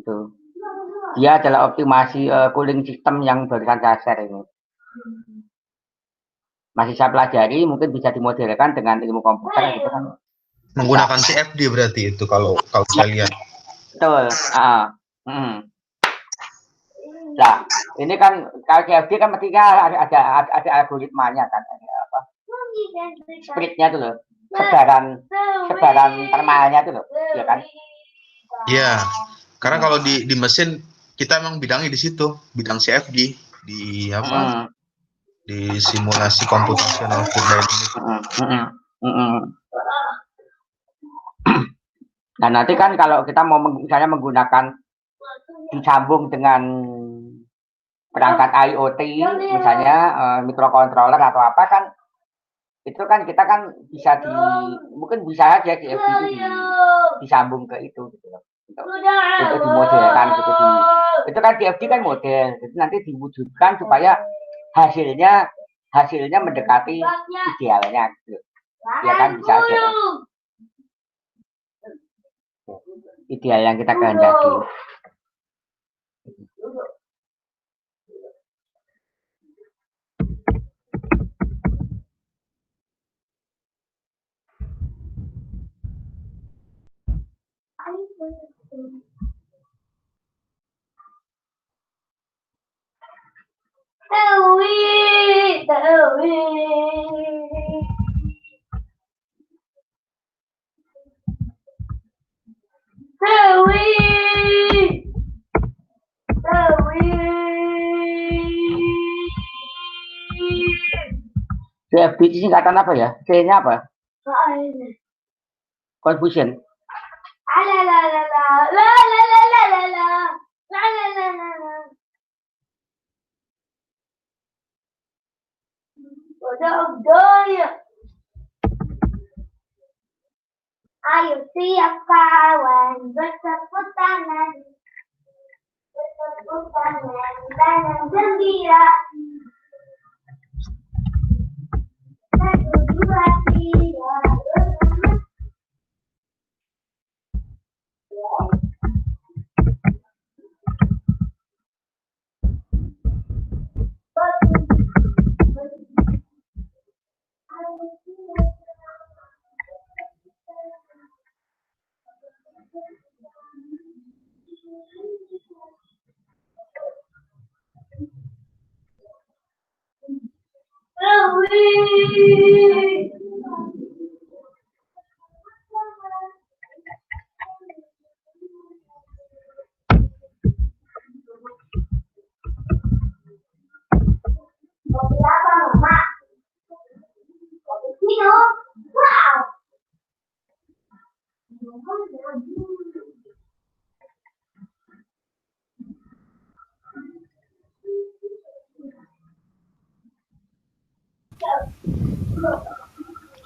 gitu. Dia adalah optimasi cooling system yang barusan saya share ini. Masih saya pelajari, mungkin bisa dimodelkan dengan ilmu komputer gitu kan. Menggunakan CFD berarti itu kalau saya lihat. Betul. Nah, ini kan kalau CFD kan mestinya ada algoritmanya kan, ada apa? Spreadnya tuh loh, sebaran thermalnya tuh loh, ya kan? Iya, karena kalau di mesin kita emang bidangnya di situ, bidang CFD di apa? Di simulasi computational fluid dynamics. Nah nanti kan kalau kita mau misalnya menggunakan disambung dengan perangkat IoT misalnya microcontroller atau apa kan, itu kan kita kan bisa mungkin bisa aja CFD itu disambung ke itu gitu loh, untuk dimodelkan gitu itu kan CFD kan model, jadi nanti diwujudkan supaya hasilnya mendekati idealnya gitu. Ya kan bisa aja kan? Ideal yang kita kehendaki. CFD singkatan apa ya? C-nya apa? Confusion. Ayo siap kawan, bertepuk tangan dan gembira. 1, 2, 3, kopi apa mama? Kopi Cino? Wow.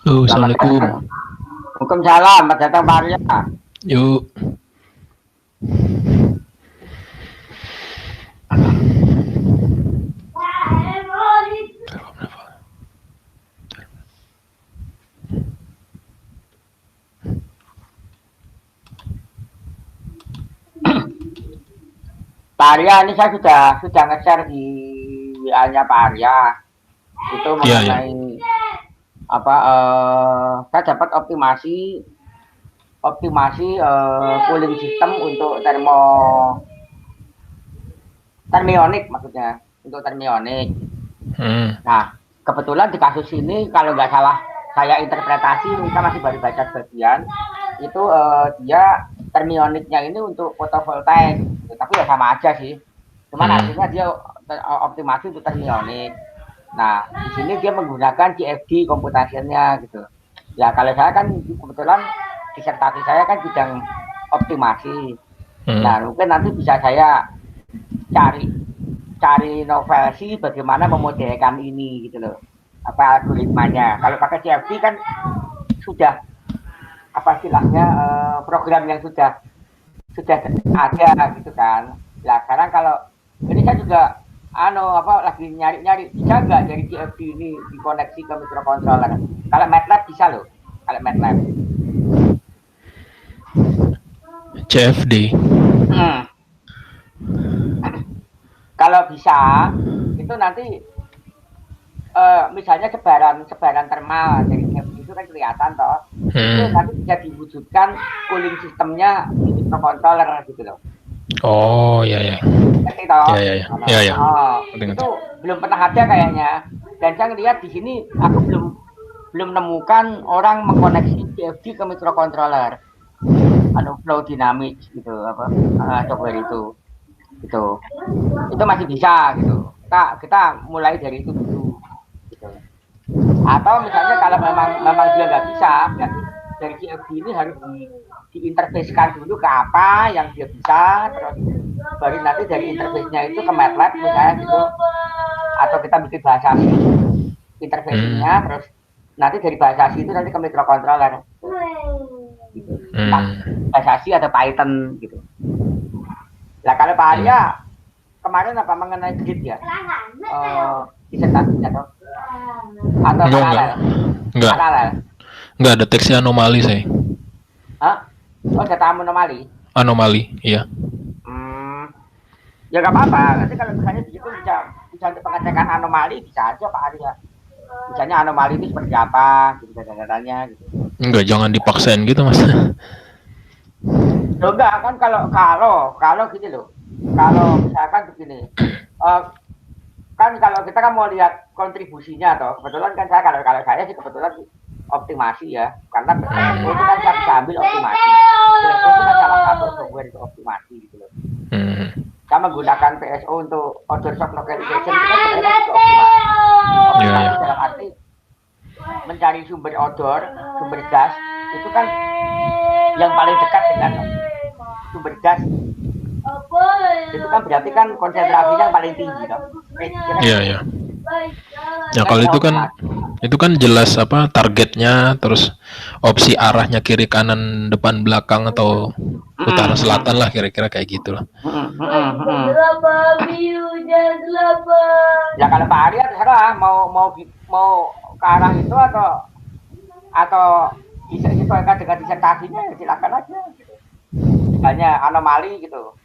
Halo, assalamualaikum. Waalaikumsalam, Mas datang Pak Arya. Yuk. Pak Arya, ini saya sudah nge-share di WA-nya Pak Arya. Itu mengenai apa? Saya dapat optimasi cooling system untuk thermionik maksudnya, untuk thermionik. Nah, kebetulan di kasus ini kalau nggak salah saya interpretasi, kita masih baru baca sebagian, itu dia thermioniknya ini untuk fotovoltaik, tapi ya sama aja sih. Cuman artinya dia optimasi untuk thermionik. Nah, di sini dia menggunakan CFD computationnya gitu. Ya kalau saya kan kebetulan disertasi saya kan bidang optimasi. Nah, mungkin nanti bisa saya cari novel sih bagaimana memodelkan ini gitu loh. Apa algoritmanya. Kalau pakai CFD kan sudah apa istilahnya program yang sudah ada gitu kan. Nah, sekarang kalau ini saya juga lagi nyari bisa nggak dari CFD ini dikoneksi ke microcontroller. Kalau MATLAB bisa loh. Kalau MATLAB. CFD. kalau bisa itu nanti misalnya sebaran thermal dari itu kan kelihatan toh. Itu nanti bisa diwujudkan cooling sistemnya di microcontroller gitu loh. Oh iya. Ngerti toh? Iya. Itu belum pernah ada kayaknya. Dan saya lihat di sini aku belum menemukan orang mengkoneksi CFD ke microcontroller. Flow dynamics gitu software itu. Itu masih bisa gitu. Kita mulai dari itu dulu. Gitu. Atau misalnya kalau memang dia nggak bisa, berarti dari CFD ini harus diinterfacekan dulu ke apa yang dia bisa, terus baru nanti dari interface-nya itu ke MATLAB misalnya gitu, atau kita bikin bahasa C interface-nya, terus nanti dari bahasa C itu nanti ke microcontroller, gitu. Bahasa C atau Python gitu. Nah kalau Pak Arya kemarin apa mengenai grid ya? Disertasinya atau paralel? Enggak, deteksi anomali saya. Hah? Oh, data anomali? Anomali, iya. Ya nggak apa-apa, nanti kalau misalnya di situ bisa untuk pengecekan anomali, bisa aja Pak Arya. Misalnya anomali itu seperti apa, gitu data-datanya gitu. Enggak, jangan dipaksain gitu Mas. Loh enggak, kan kalau gini loh. Kalau misalkan begini, kan kalau kita kan mau lihat kontribusinya toh, kebetulan kan saya kalau saya sih kebetulan optimasi ya, karena PSO itu kan saya bisa ambil optimasi. PSO itu kan salah satu software itu optimasi gitu loh. Saya menggunakan PSO untuk order shock localization itu kan sebenarnya juga optimasi. Optimasi dalam arti mencari sumber odor, sumber gas itu kan yang paling dekat dengan sumber gas. Itu kan berarti kan konsentrasinya yang paling tinggi toh. Iya. Ya kalau itu kan jelas apa targetnya, terus opsi arahnya kiri kanan depan belakang atau utara selatan lah kira-kira kayak gitulah. Ya kalau Pak Arya terserah mau ke arah itu atau disesuaikan dengan disertasinya ya silakan aja gitu. Hanya anomali gitu.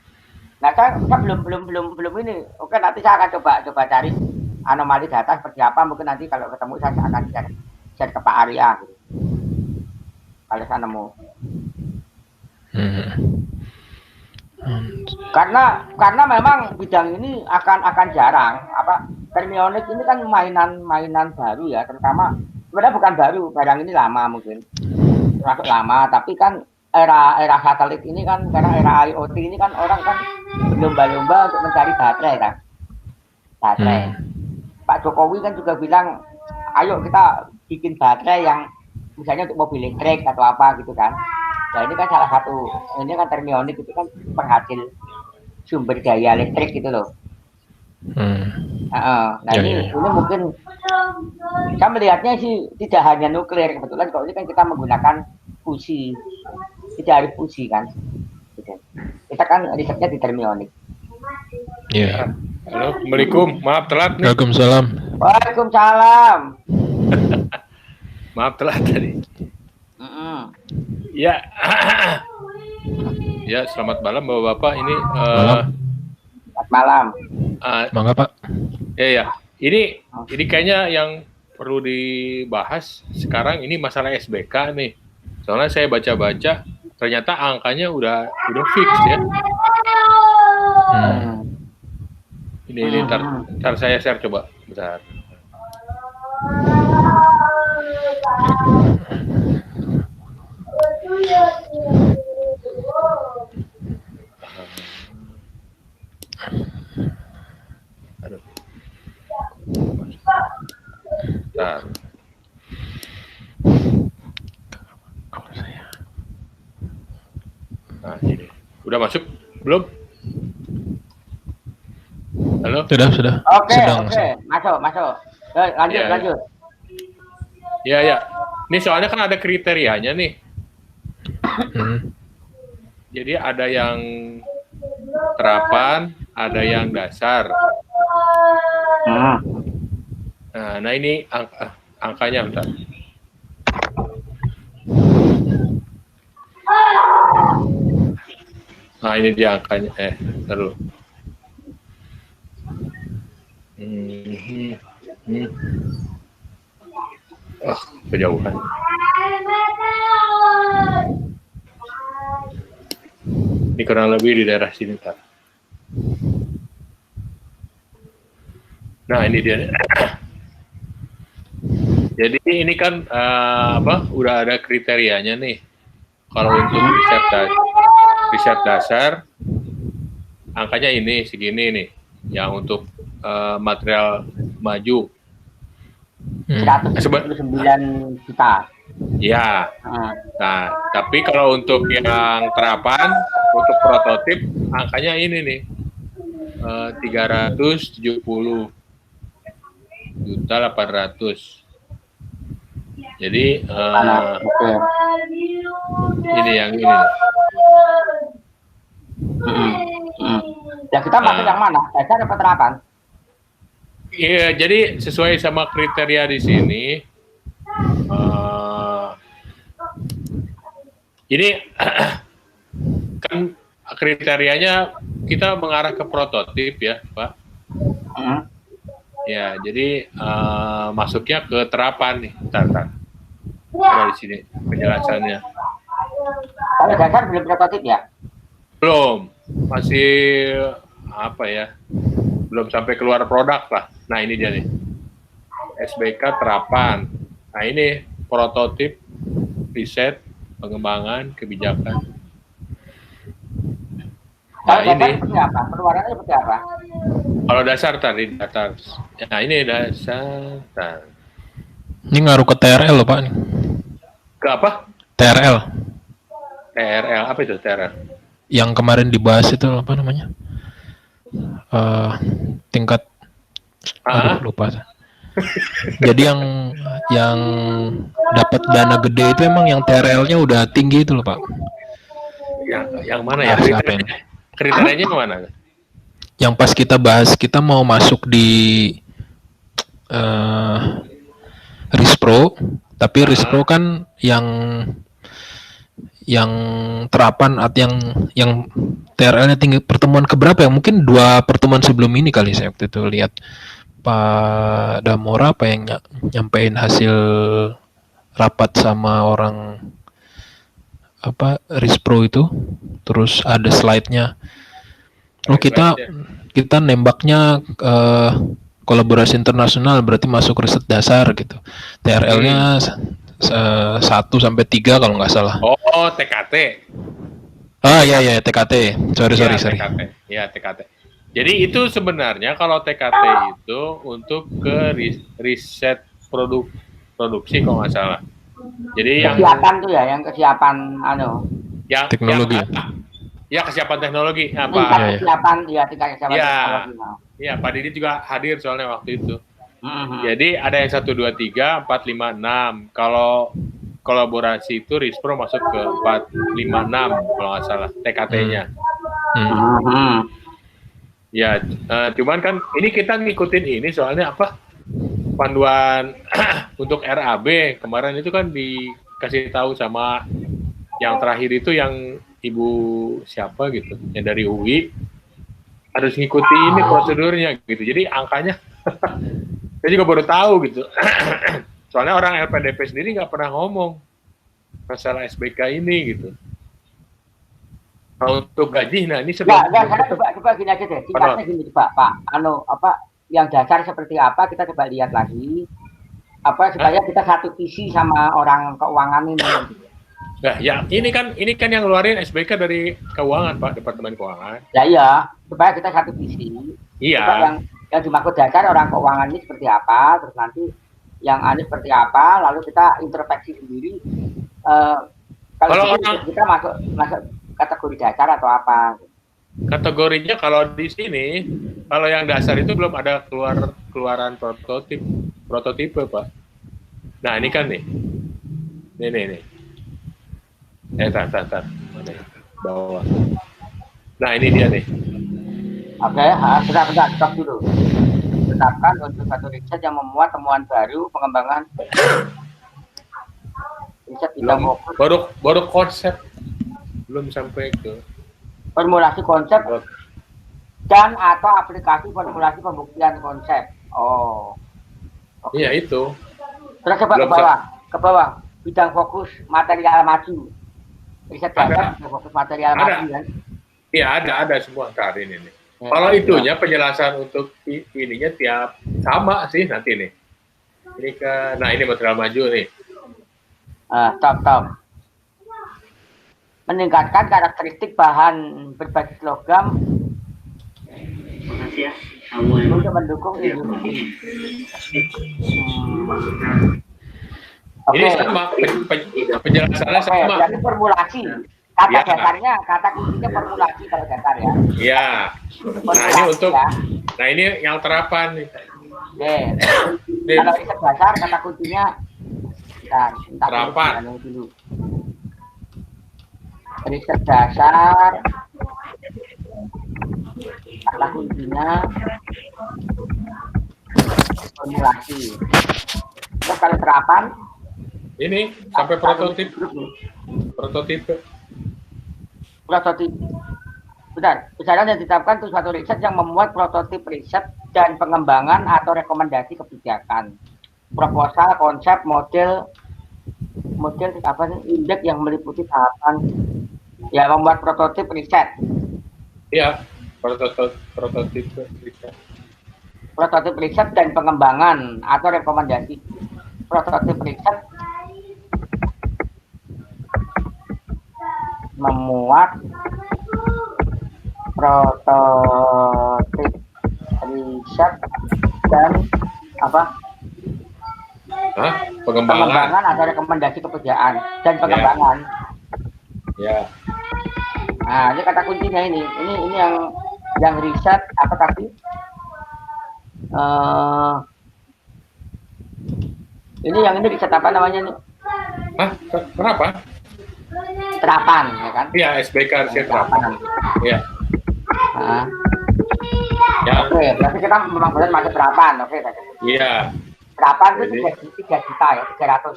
Nah saya belum ini. Oke nanti saya akan coba cari anomali data seperti apa, mungkin nanti kalau ketemu saya akan share ke Pak Arya gitu. Kalau saya nemu. Karena memang bidang ini akan jarang. Thermionic ini kan mainan baru ya, terutama sebenarnya bukan baru, barang ini lama mungkin. Termasuk lama, tapi kan era satelit ini kan, karena era IoT ini kan orang kan berlomba-lomba untuk mencari baterai kan. Pak Jokowi kan juga bilang, ayo kita bikin baterai yang misalnya untuk mobil listrik atau apa gitu kan. Nah ini kan salah satu, ini kan Thermionic itu kan penghasil sumber daya listrik gitu loh. Ini mungkin saya melihatnya sih tidak hanya nuklir, kebetulan kalau ini kan kita menggunakan fusi, tidak harus fusi kan. Kita kan risetnya di Thermionic. Iya. Halo, Assalamualaikum. Maaf telat nih. Waalaikumsalam. Waalaikumsalam. Maaf telat tadi. Ya. Ya, selamat malam Bapak-bapak. Ini selamat malam. Mangga Pak. Ya. Ini kayaknya yang perlu dibahas sekarang ini masalah SBK nih. Soalnya saya baca-baca ternyata angkanya udah fix ya. Ini ntar saya share coba bentar. Aduh. Bentar. Nah, ini. Udah masuk belum? Halo? Sudah. Oke. Masuk. Lanjut. Ya. Ini soalnya kan ada kriterianya nih. Jadi ada yang terapan, ada yang dasar. Nah ini angkanya bentar. Nah ini dia angkanya. Taruh. Kejauhan. Ini kurang lebih di daerah sini, Tar. Nah, ini dia. Jadi ini kan udah ada kriterianya nih. Kalau untuk riset dasar, angkanya ini segini nih. Yang untuk material maju. 199 juta. Ya. Nah, tapi kalau untuk yang terapan, untuk prototip, angkanya ini nih. 370 juta 800. Jadi ini yang ini. Ya kita masuk yang mana? Dasar atau terapan? Iya, jadi sesuai sama kriteria di sini. Ini kan kriterianya kita mengarah ke prototip ya, Pak. Ya, jadi masuknya ke terapan nih, Tar. Ada di sini penjelasannya. Kalau dasar belum prototip ya? Belum, masih apa ya? Belum sampai keluar produk lah. Nah ini dia nih, SBK terapan. Nah ini prototip, riset, pengembangan, kebijakan. Nah ini seperti apa? Pengeluarannya seperti apa? kalau dasar tadi dasar. Nah ini dasar. Ini ngaruh ke TRL loh Pak. Ke apa? TRL. TRL apa itu TRL? Yang kemarin dibahas itu apa namanya? Tingkat. Lupa. Jadi yang dapat dana gede itu emang yang TRL-nya udah tinggi itu loh Pak. Yang mana ya? Kriterianya mana? Yang pas kita bahas, kita mau masuk di Rispro, tapi Rispro kan yang terapan atau yang TRL-nya tinggi. Pertemuan keberapa ya? Mungkin 2 pertemuan sebelum ini kali saya waktu itu lihat Pak Damora apa yang nyampein hasil rapat sama orang Rispro itu, terus ada slide-nya. Oh kita nembaknya kolaborasi internasional, berarti masuk riset dasar gitu. TRL-nya 1 sampai 3 kalau nggak salah. Oh, TKT. Iya TKT. Sorry. TKT. Ya, TKT. Jadi itu sebenarnya kalau TKT itu untuk ke riset produksi kalau nggak salah. Jadi kesiapan tuh ya, yang kesiapan yang teknologi. Kesiapan teknologi apa? Kesiapan tingkat kesiapan teknologi. Iya, Pak Didi juga hadir soalnya waktu itu. Jadi ada yang 1, 2, 3, 4, 5, 6. Kalau kolaborasi itu Rispro masuk ke 4, 5, 6 kalau nggak salah TKT-nya. Ya, cuman kan ini kita ngikutin ini soalnya panduan untuk RAB kemarin itu kan dikasih tahu sama yang terakhir itu yang Ibu siapa gitu, yang dari UI harus ngikuti ini prosedurnya gitu. Jadi angkanya saya juga baru tahu gitu. Soalnya orang LPDP sendiri nggak pernah ngomong masalah SBK ini gitu. Nah, untuk gaji, nah ini sekarang coba gini aja deh, singkatnya gini Pak, yang dasar seperti apa kita coba lihat lagi, supaya kita satu visi sama orang keuangan ini. Nah, ya ini kan yang ngeluarin SBK dari keuangan Pak, Departemen Keuangan. Ya iya, supaya kita satu visi. Iya. Yang dimaksud dasar orang keuangan ini seperti apa, terus nanti yang seperti apa, lalu kita introspeksi sendiri. Kalau kita masuk kategori dasar atau apa? Kategorinya kalau di sini, kalau yang dasar itu belum ada keluaran prototipe Pak. Nah ini kan nih. Tar. Mana ya? Bawah. Nah ini dia nih. Oke, bentar, stop dulu. Tetapkan untuk satu riset yang memuat temuan baru pengembangan riset bidang baru konsep, belum sampai ke formulasi konsep dan atau aplikasi formulasi pembuktian konsep. Oh. Oke. Iya itu. Terus coba Belum ke bawah. Bidang fokus material maju. Riset dasar bidang fokus material Ada. maju kan? Iya ada semua ntar ini nih. Ya, Kalau itunya penjelasan untuk ininya tiap sama sih nanti nih. Ini ini material maju nih. Top. Meningkatkan karakteristik bahan berbasis logam untuk mendukung industri. Ini sama penjelasannya sama. Berarti formulasi. Kata Ya. dasarnya, kata kuncinya formulasi kalau dasar ya. Iya. Nah ini untuk, ya. nah ini yang terapan nih. Oke. Din. Kalau riset dasar kata kuncinya bentar Terapan. dulu. Riset dasar kata kuncinya formulasi. Terus kalau terapan Ini sampai prototip. Benar, besaran yang ditetapkan untuk suatu riset yang memuat prototip riset dan pengembangan atau rekomendasi kebijakan, proposal, konsep, model apa sih, indeks yang meliputi tahapan ya membuat prototip riset. Iya, prototip riset. Prototip riset dan pengembangan atau rekomendasi. Prototip riset memuat prototip riset dan apa? Pengembangan atau rekomendasi kebijakan dan pengembangan. Ya. Nah, ini kata kuncinya ini yang riset apa tadi? Ini riset apa namanya nih? Kenapa? Terapan, ya kan? Iya, SBK riset terapan. Iya. Nah. Ya. Oke, berarti kita memang benar masuk terapan, oke? Iya. Terapan itu 3 juta ya, 300.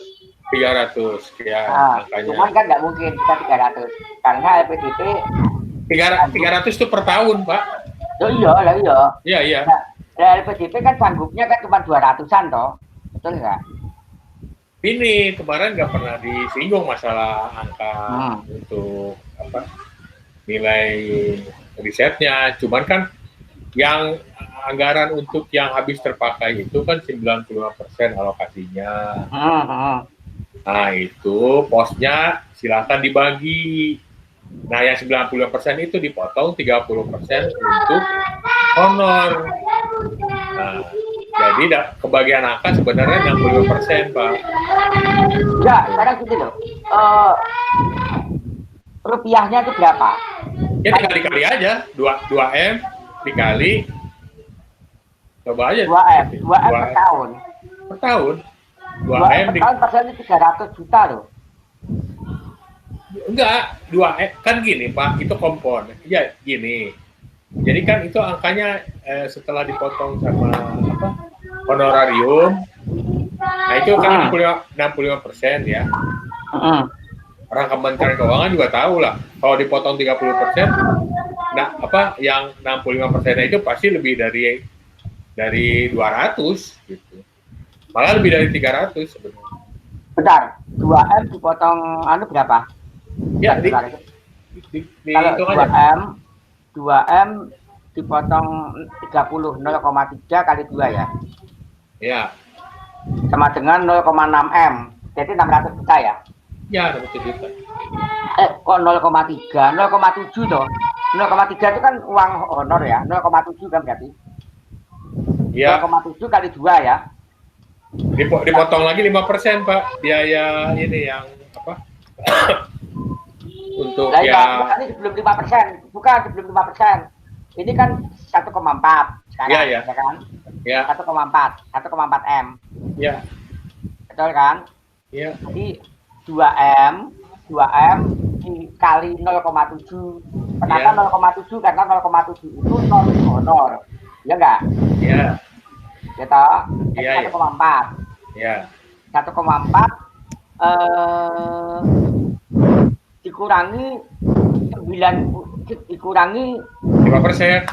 300, ya. Nah, cuman kan nggak mungkin kita 300 karena LPDP 300 itu per tahun, Pak. Oh iya. Iya. Nah, LPDP kan sanggupnya kan cuma 200-an toh, betul nggak? Ini kemarin nggak pernah disinggung masalah angka untuk nilai risetnya, cuman kan yang anggaran untuk yang habis terpakai itu kan 95% alokasinya. Nah itu posnya silakan dibagi. Nah yang 95% itu dipotong 30% untuk honor. Nah jadi kebagian angka sebenarnya 65%, Pak. Ya, sekarang gitu loh. Rupiahnya itu berapa? Ya dikali aja, 2M dikali, coba aja. 2M per tahun. Per tahun. 2M per tahun persennya 300 juta loh. Enggak, 2M, kan gini Pak, itu kompon. Ya gini, jadi kan itu angkanya setelah dipotong sama honorarium, nah itu kan 65% ya. Orang Kementerian Keuangan juga tahu lah, kalau dipotong 30%, nah yang 65% itu pasti lebih dari 200 gitu. Malah lebih dari 300 sebenarnya. Bentar, 2M dipotong berapa? Ya, kalau 2M dipotong 30, 0,3 kali 2 ya? Ya. Sama dengan 0,6M, jadi 600 juta ya? Ya, 600 juta. Kok 0,3? 0,7 toh? 0,3 itu kan uang honor ya? 0,7 kan berarti? Ya. 0,7 kali 2 ya? Dipotong lagi 5%, Pak. Biaya ini yang untuk ini sebelum 5%, bukan sebelum 5%. Ini kan 1,4 sekarang, ya kan? Ya. 1,4 M. Ya. Betul kan? Ya. Jadi 2M dikali 0,7. Kenapa 0,7? Karena 0,7 itu non honor. Ya enggak? Ya. Gitu. Iya. 1,4. Ya. 1,4 dikurangi 5%.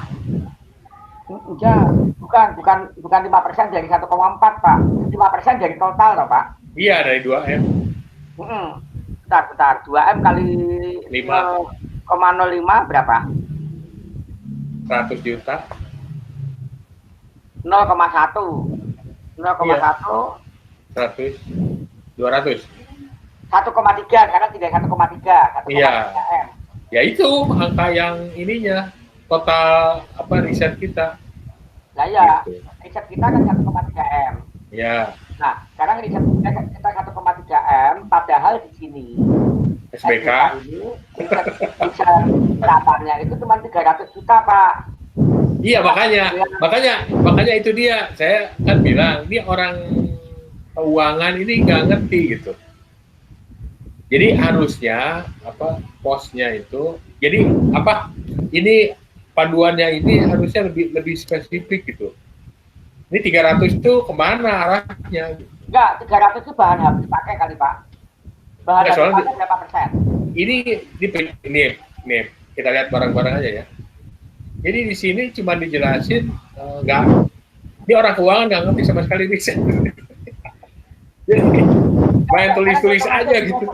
Enggak, bukan 5% dari 1,4 Pak. 5% dari total loh Pak. Iya, dari 2M. Bentar. 2M kali 5,05 berapa? 100 juta. 0,1. 0,1. 100. 200. 1,3 karena tidak 1,3. Iya. M. Ya itu angka yang ininya total riset kita. Lah ya, Gitu. riset kita kan 1,3 M. Ya, Nah, sekarang riset kita 1,3 M, padahal di sini SBK ini riset serapannya itu cuma 300 juta Pak. iya makanya itu dia. Saya kan bilang ini orang keuangan ini nggak ngerti gitu. Jadi harusnya posnya itu, jadi ini panduannya ini harusnya lebih spesifik gitu. Ini 300 itu kemana arahnya? Enggak, 300 itu bahan habis pakai kali Pak. Bahan Nggak, habis soalnya pakai berapa persen? Ini kita lihat barang-barang aja ya. Jadi di sini cuma dijelasin ini orang keuangan nggak ngerti sama sekali riset. Jadi main tulis-tulis aja gitu.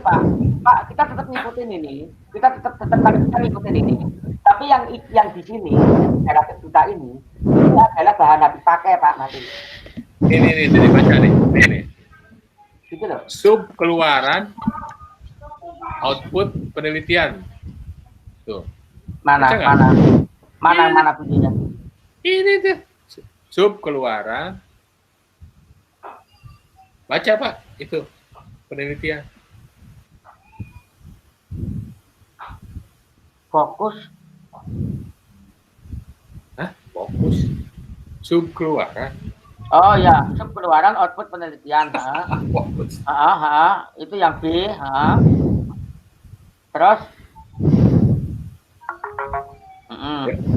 Pak, kita tetap ngikutin ini. Kita tetap ngikutin ini. Tapi yang di sini 300 juta ini adalah bahan habis pakai Pak nanti. Ini baca nih. Nih. Gitu loh. Sub keluaran output penelitian. Tuh. Mana bunyinya? Ini tuh. Sub keluaran. Baca Pak, itu penelitian. Fokus. Hah? Fokus. Sub keluaran. Oh ya, sub keluaran output penelitian. Fokus. Itu yang B. Terus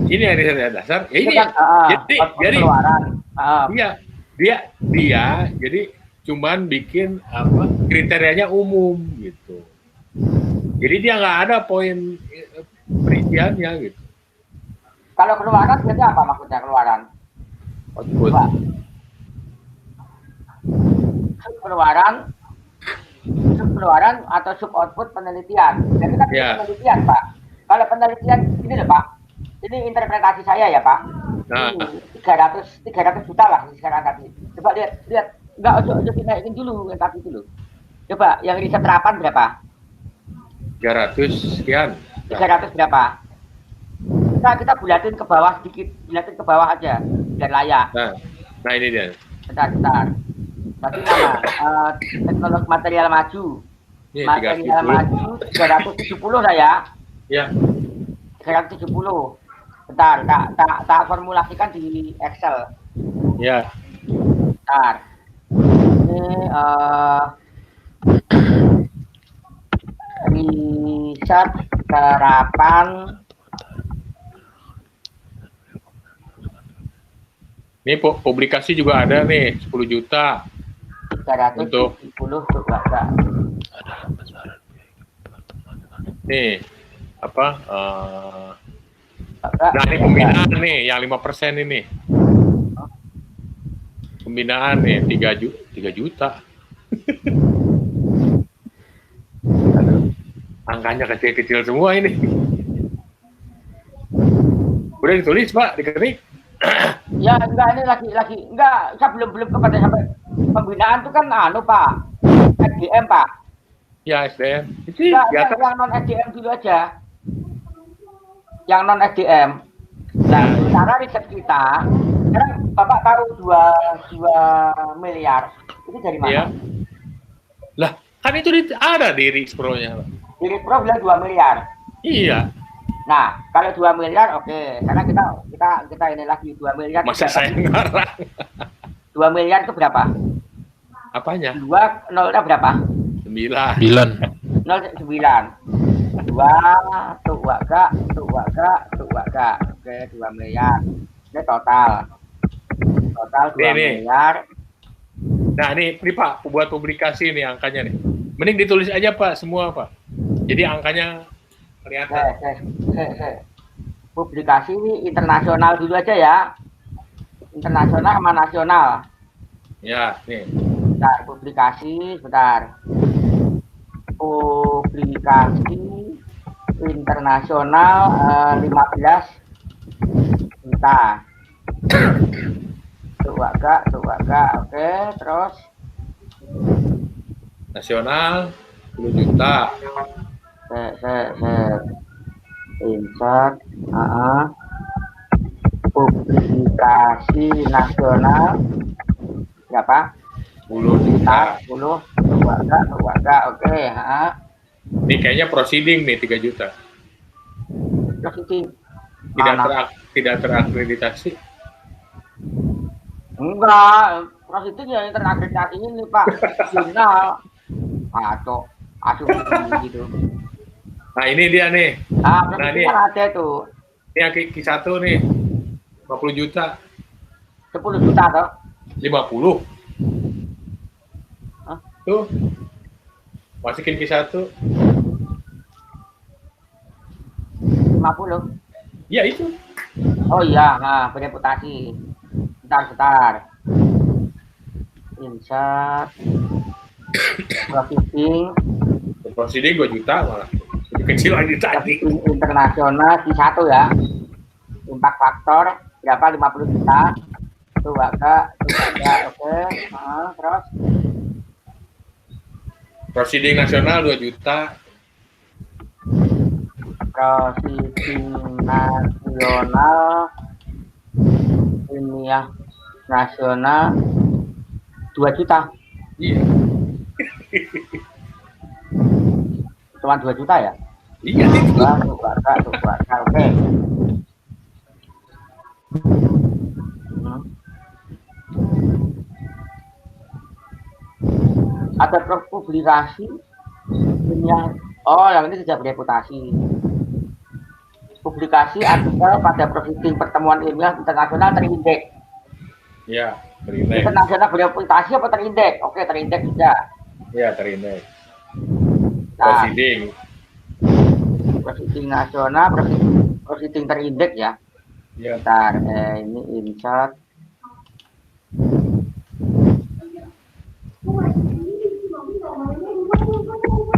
Ini yang riset dasar. Ya ini. kan, Jadi keluaran. dia jadi cuman bikin kriterianya umum gitu. Jadi dia nggak ada poin perinciannya gitu. Kalau keluaran berarti apa maksudnya keluaran? Output. Sub keluaran atau sub output penelitian. Jadi kan penelitian Pak. Kalau penelitian ini loh Pak. Ini interpretasi saya ya Pak. Ini 300 juta lah sekarang tadi. Coba lihat. Enggak, ojo dinaikin dulu yang tadi dulu. Coba yang riset terapan berapa? 300 sekian. 300 berapa? Kita bulatin ke bawah sedikit, bulatin ke bawah aja biar layak. Nah ini dia. Bentar. Tadi nama teknologi material maju. Ini Material maju 370 lah ya. Ya. 370. Bentar, tak formulasikan di Excel. Ya. Bentar. Ini riset serapan. Ini publikasi juga ada nih 10 juta. 370 untuk baca. Nih nah ini pembinaan nih yang 5% ini. Pembinaan nih 3 juta. Angkanya kecil-kecil semua ini. Udah ditulis Pak, diketik. Ya enggak, ini lagi enggak, saya belum kepada sampai pembinaan itu kan Pak. SDM Pak. Ya SDM. Itu yang non SDM dulu aja. Yang non SDM. Nah, cara riset kita, sekarang Bapak tahu 2 miliar itu dari mana? Iya. Lah, kan itu ada di Rixpro-nya. Di Rixpro bilang 2 miliar. Iya. Nah, kalau 2 miliar oke. Karena kita ini lagi 2 miliar. Masa saya ngarang? 2 miliar itu berapa? Apanya? 2 nolnya berapa? 9. 9. 2 tuh waga. Oke, 2 miliar. Ini total 2 miliar. Nah, ini Pak, buat publikasi nih angkanya nih. Mending ditulis aja Pak, semua Pak. Jadi angkanya kelihatan. Publikasi ini internasional dulu aja ya. internasional sama nasional. Ya, nih. Bentar, publikasi, sebentar. Publikasi internasional 15 juta. Tuh agak, oke, terus Nasional 10 juta. Insert, publikasi nasional berapa? 10 juta. 10, tuh agak, oke, Ini kayaknya proceeding nih 3 juta. terus itu Tidak terakreditasi. enggak, terus itu yang terakreditasi ini Pak, final, atau asumsi gitu. Nah, ini dia nih. Nah, ini kan ada tuh. Ini yang Q1 nih. 50 juta. 10 juta toh? 50. Hah? Tuh. Masukin Q1. 50. Iya itu. Oh iya, nah, bereputasi. Bentar. Insert. Proceeding 2 juta malah. Lebih kecil lagi tadi. Internasional Q1 ya. Impact faktor berapa? 50 juta. Tuh agak, oke. Terus Proceeding nasional 2 juta. proceeding nasional ilmiah nasional 2 juta. Iya. Cuma 2 juta ya? Iya itu. Oke. Ada publikasi ilmiah. Oh, yang ini sudah bereputasi. Publikasi artikel pada proceeding pertemuan ilmiah internasional terindeks. Iya, terindeks. Internasional bereputasi apa terindeks? Oke, terindeks juga. Iya, terindeks. Nah, proceeding nasional, proceeding terindeks ya. Iya. Bentar, ini insert.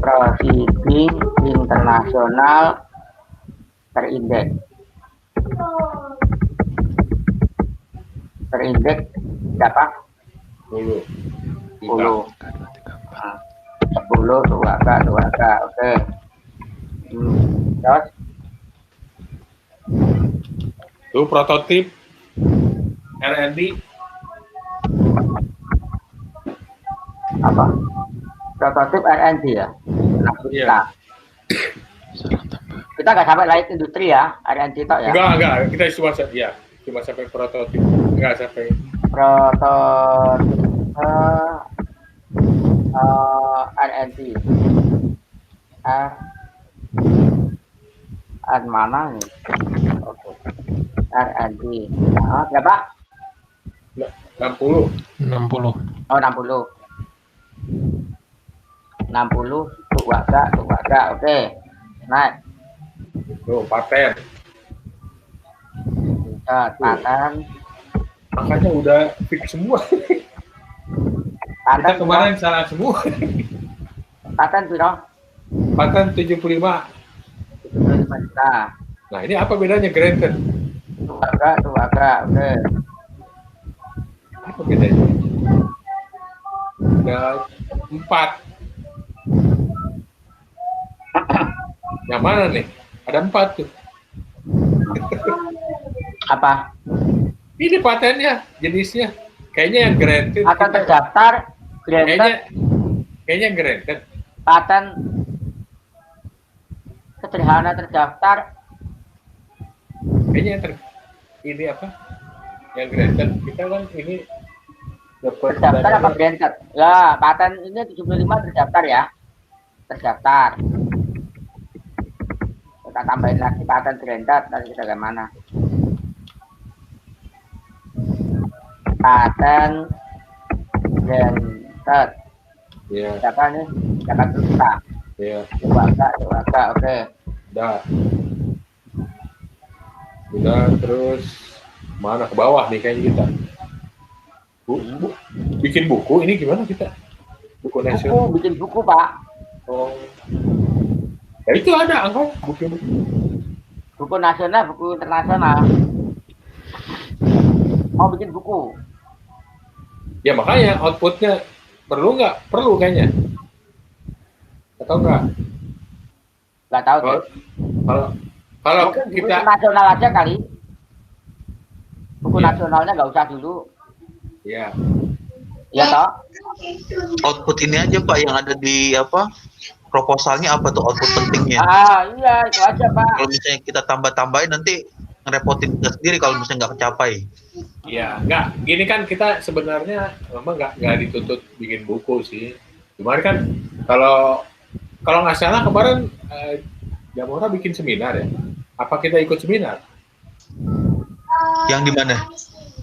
Proceeding internasional terindeks. Terindeks berapa? 10. 10. 10 tuh agak, oke. Terus Tuh prototip R&D apa? Prototip R&D ya. Iya. Kita nggak sampai light industri ya, R&D tok ya. Enggak, kita cuma sampai prototip. Enggak sampai Prototip R&D. Mana nih? R&D. Berapa? 60. 60. Oh, 60. 60 tuh agak, oke. Naik. Tuh, paten. Paten. Makanya udah fix semua. Kita kemarin salah semua. Paten berapa? Paten 75. 75 juta. Nah, ini apa bedanya granted? Tuh agak, oke. Apa bedanya? Ada 4. Yang mana nih? Ada 4 tuh. Apa? Ini patennya, jenisnya. Kayaknya yang granted. Paten terdaftar, granted. Kayaknya granted. Paten sederhana terdaftar. Kayaknya ini apa? Yang granted. Kita kan ini Terdaftar apa granted? Ya, paten ini 75 terdaftar ya. Terdaftar. Kita tambahin lagi paten granted, nanti kita ke mana? Paten granted. Iya. Berapa nih? 8 juta. Iya. Coba, oke. Udah terus mana ke bawah nih kayaknya kita. Bikin buku ini gimana kita? Buku nasional. Bikin buku Pak. Oh. Ya itu ada angka buku. Buku nasional, buku internasional. Mau bikin buku. Ya makanya outputnya perlu nggak? Perlu kayaknya. Atau enggak? Nggak tahu. Kalau mungkin buku kita nasional aja kali. Buku Ya. nasionalnya nggak usah dulu. ya Iya toh? Output ini aja Pak yang ada di apa? Proposalnya apa tuh output pentingnya? Iya itu aja Pak. Kalau misalnya kita tambah-tambahin nanti ngerepotin kita sendiri kalau misalnya nggak kecapai. ya nggak. Gini kan kita sebenarnya memang nggak dituntut bikin buku sih. Cuman kan kalau nggak salah kemarin Jamora bikin seminar ya. Apa kita ikut seminar? Yang di mana?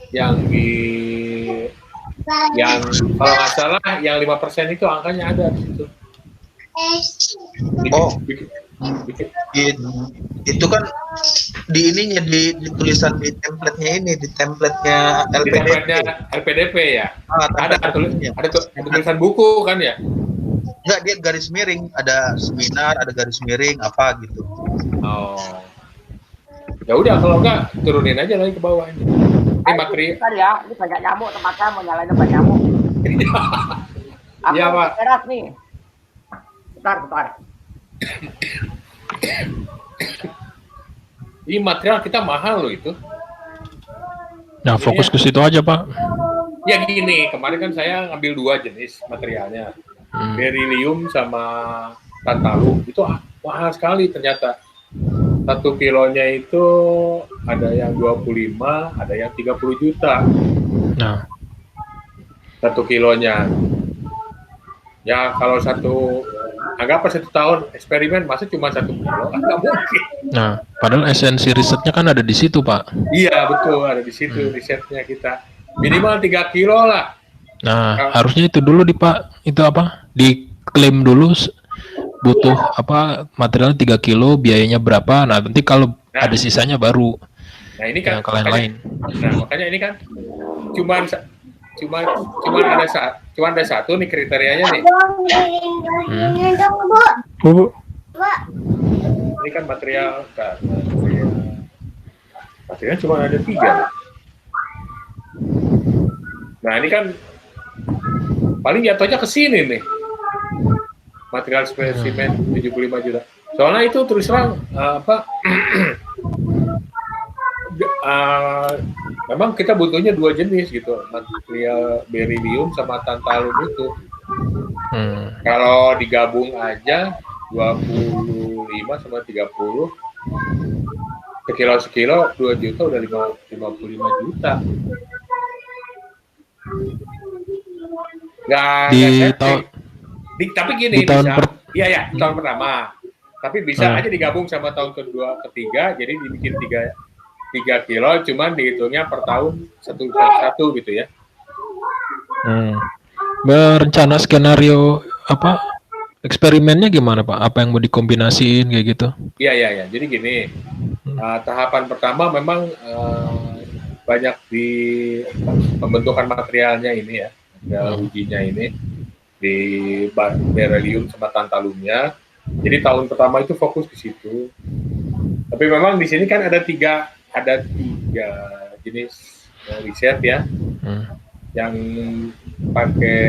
Yang kalau nggak salah yang 5% itu angkanya ada di situ. Oh. Bikin. Itu kan di ininya di tulisan di template-nya ini, di template-nya Di LPDP. tempatnya LPDP ya. Ada template-nya. tulisan buku kan ya? Enggak, dia garis miring, ada seminar, ada garis miring apa gitu. Oh. Ya udah kalau enggak turunin aja lagi ke bawah ini. Ini materi. Bentar ya, ini banyak nyamuk tempatnya mau nyalain tempat nyamuk. Aku Iya, Pak. teras nih. Bentar. Ini material kita mahal loh itu. Nah, fokus ke situ aja, Pak. Ya gini, kemarin kan saya ngambil 2 jenis materialnya. Beryllium sama tantalum. Itu mahal sekali ternyata. 1 kilonya itu ada yang 25, ada yang 30 juta. Nah, 1 kilonya. Ya kalau anggap 1 tahun eksperimen masa cuma 1 kilo, nggak mungkin. nah, padahal esensi risetnya kan ada di situ, Pak. Iya betul, ada di situ risetnya kita. Minimal 3 kilo lah. Nah, harusnya itu dulu Pak, itu apa? Diklaim dulu butuh apa materialnya 3 kilo, biayanya berapa. Nah, nanti kalau ada sisanya baru Nah ini kan yang kalian lain. Nah makanya ini kan cuman ada satu nih kriterianya nih. Bu. Ini kan material cuma ada 3. Nah ini kan paling jatuhnya ke sini nih. Material spesimen 75 juta. Soalnya itu terus terang memang kita butuhnya 2 jenis gitu, material beryllium sama tantalum itu. Kalau digabung aja 25 sama 30 sekilo 2 juta udah 55 juta. Tapi gini bisa, tahun pertama. Tapi bisa aja digabung sama tahun kedua, ketiga, jadi dibikin 3 kilo, cuman dihitungnya per tahun satu gitu ya. Berencana skenario apa? Eksperimennya gimana Pak? Apa yang mau dikombinasiin kayak gitu? Iya. Jadi gini, tahapan pertama memang banyak di pembentukan materialnya ini ya, ujinya ini di beryllium sama tantalumnya. Jadi tahun pertama itu fokus ke situ. Tapi memang di sini kan ada tiga jenis riset ya, yang pakai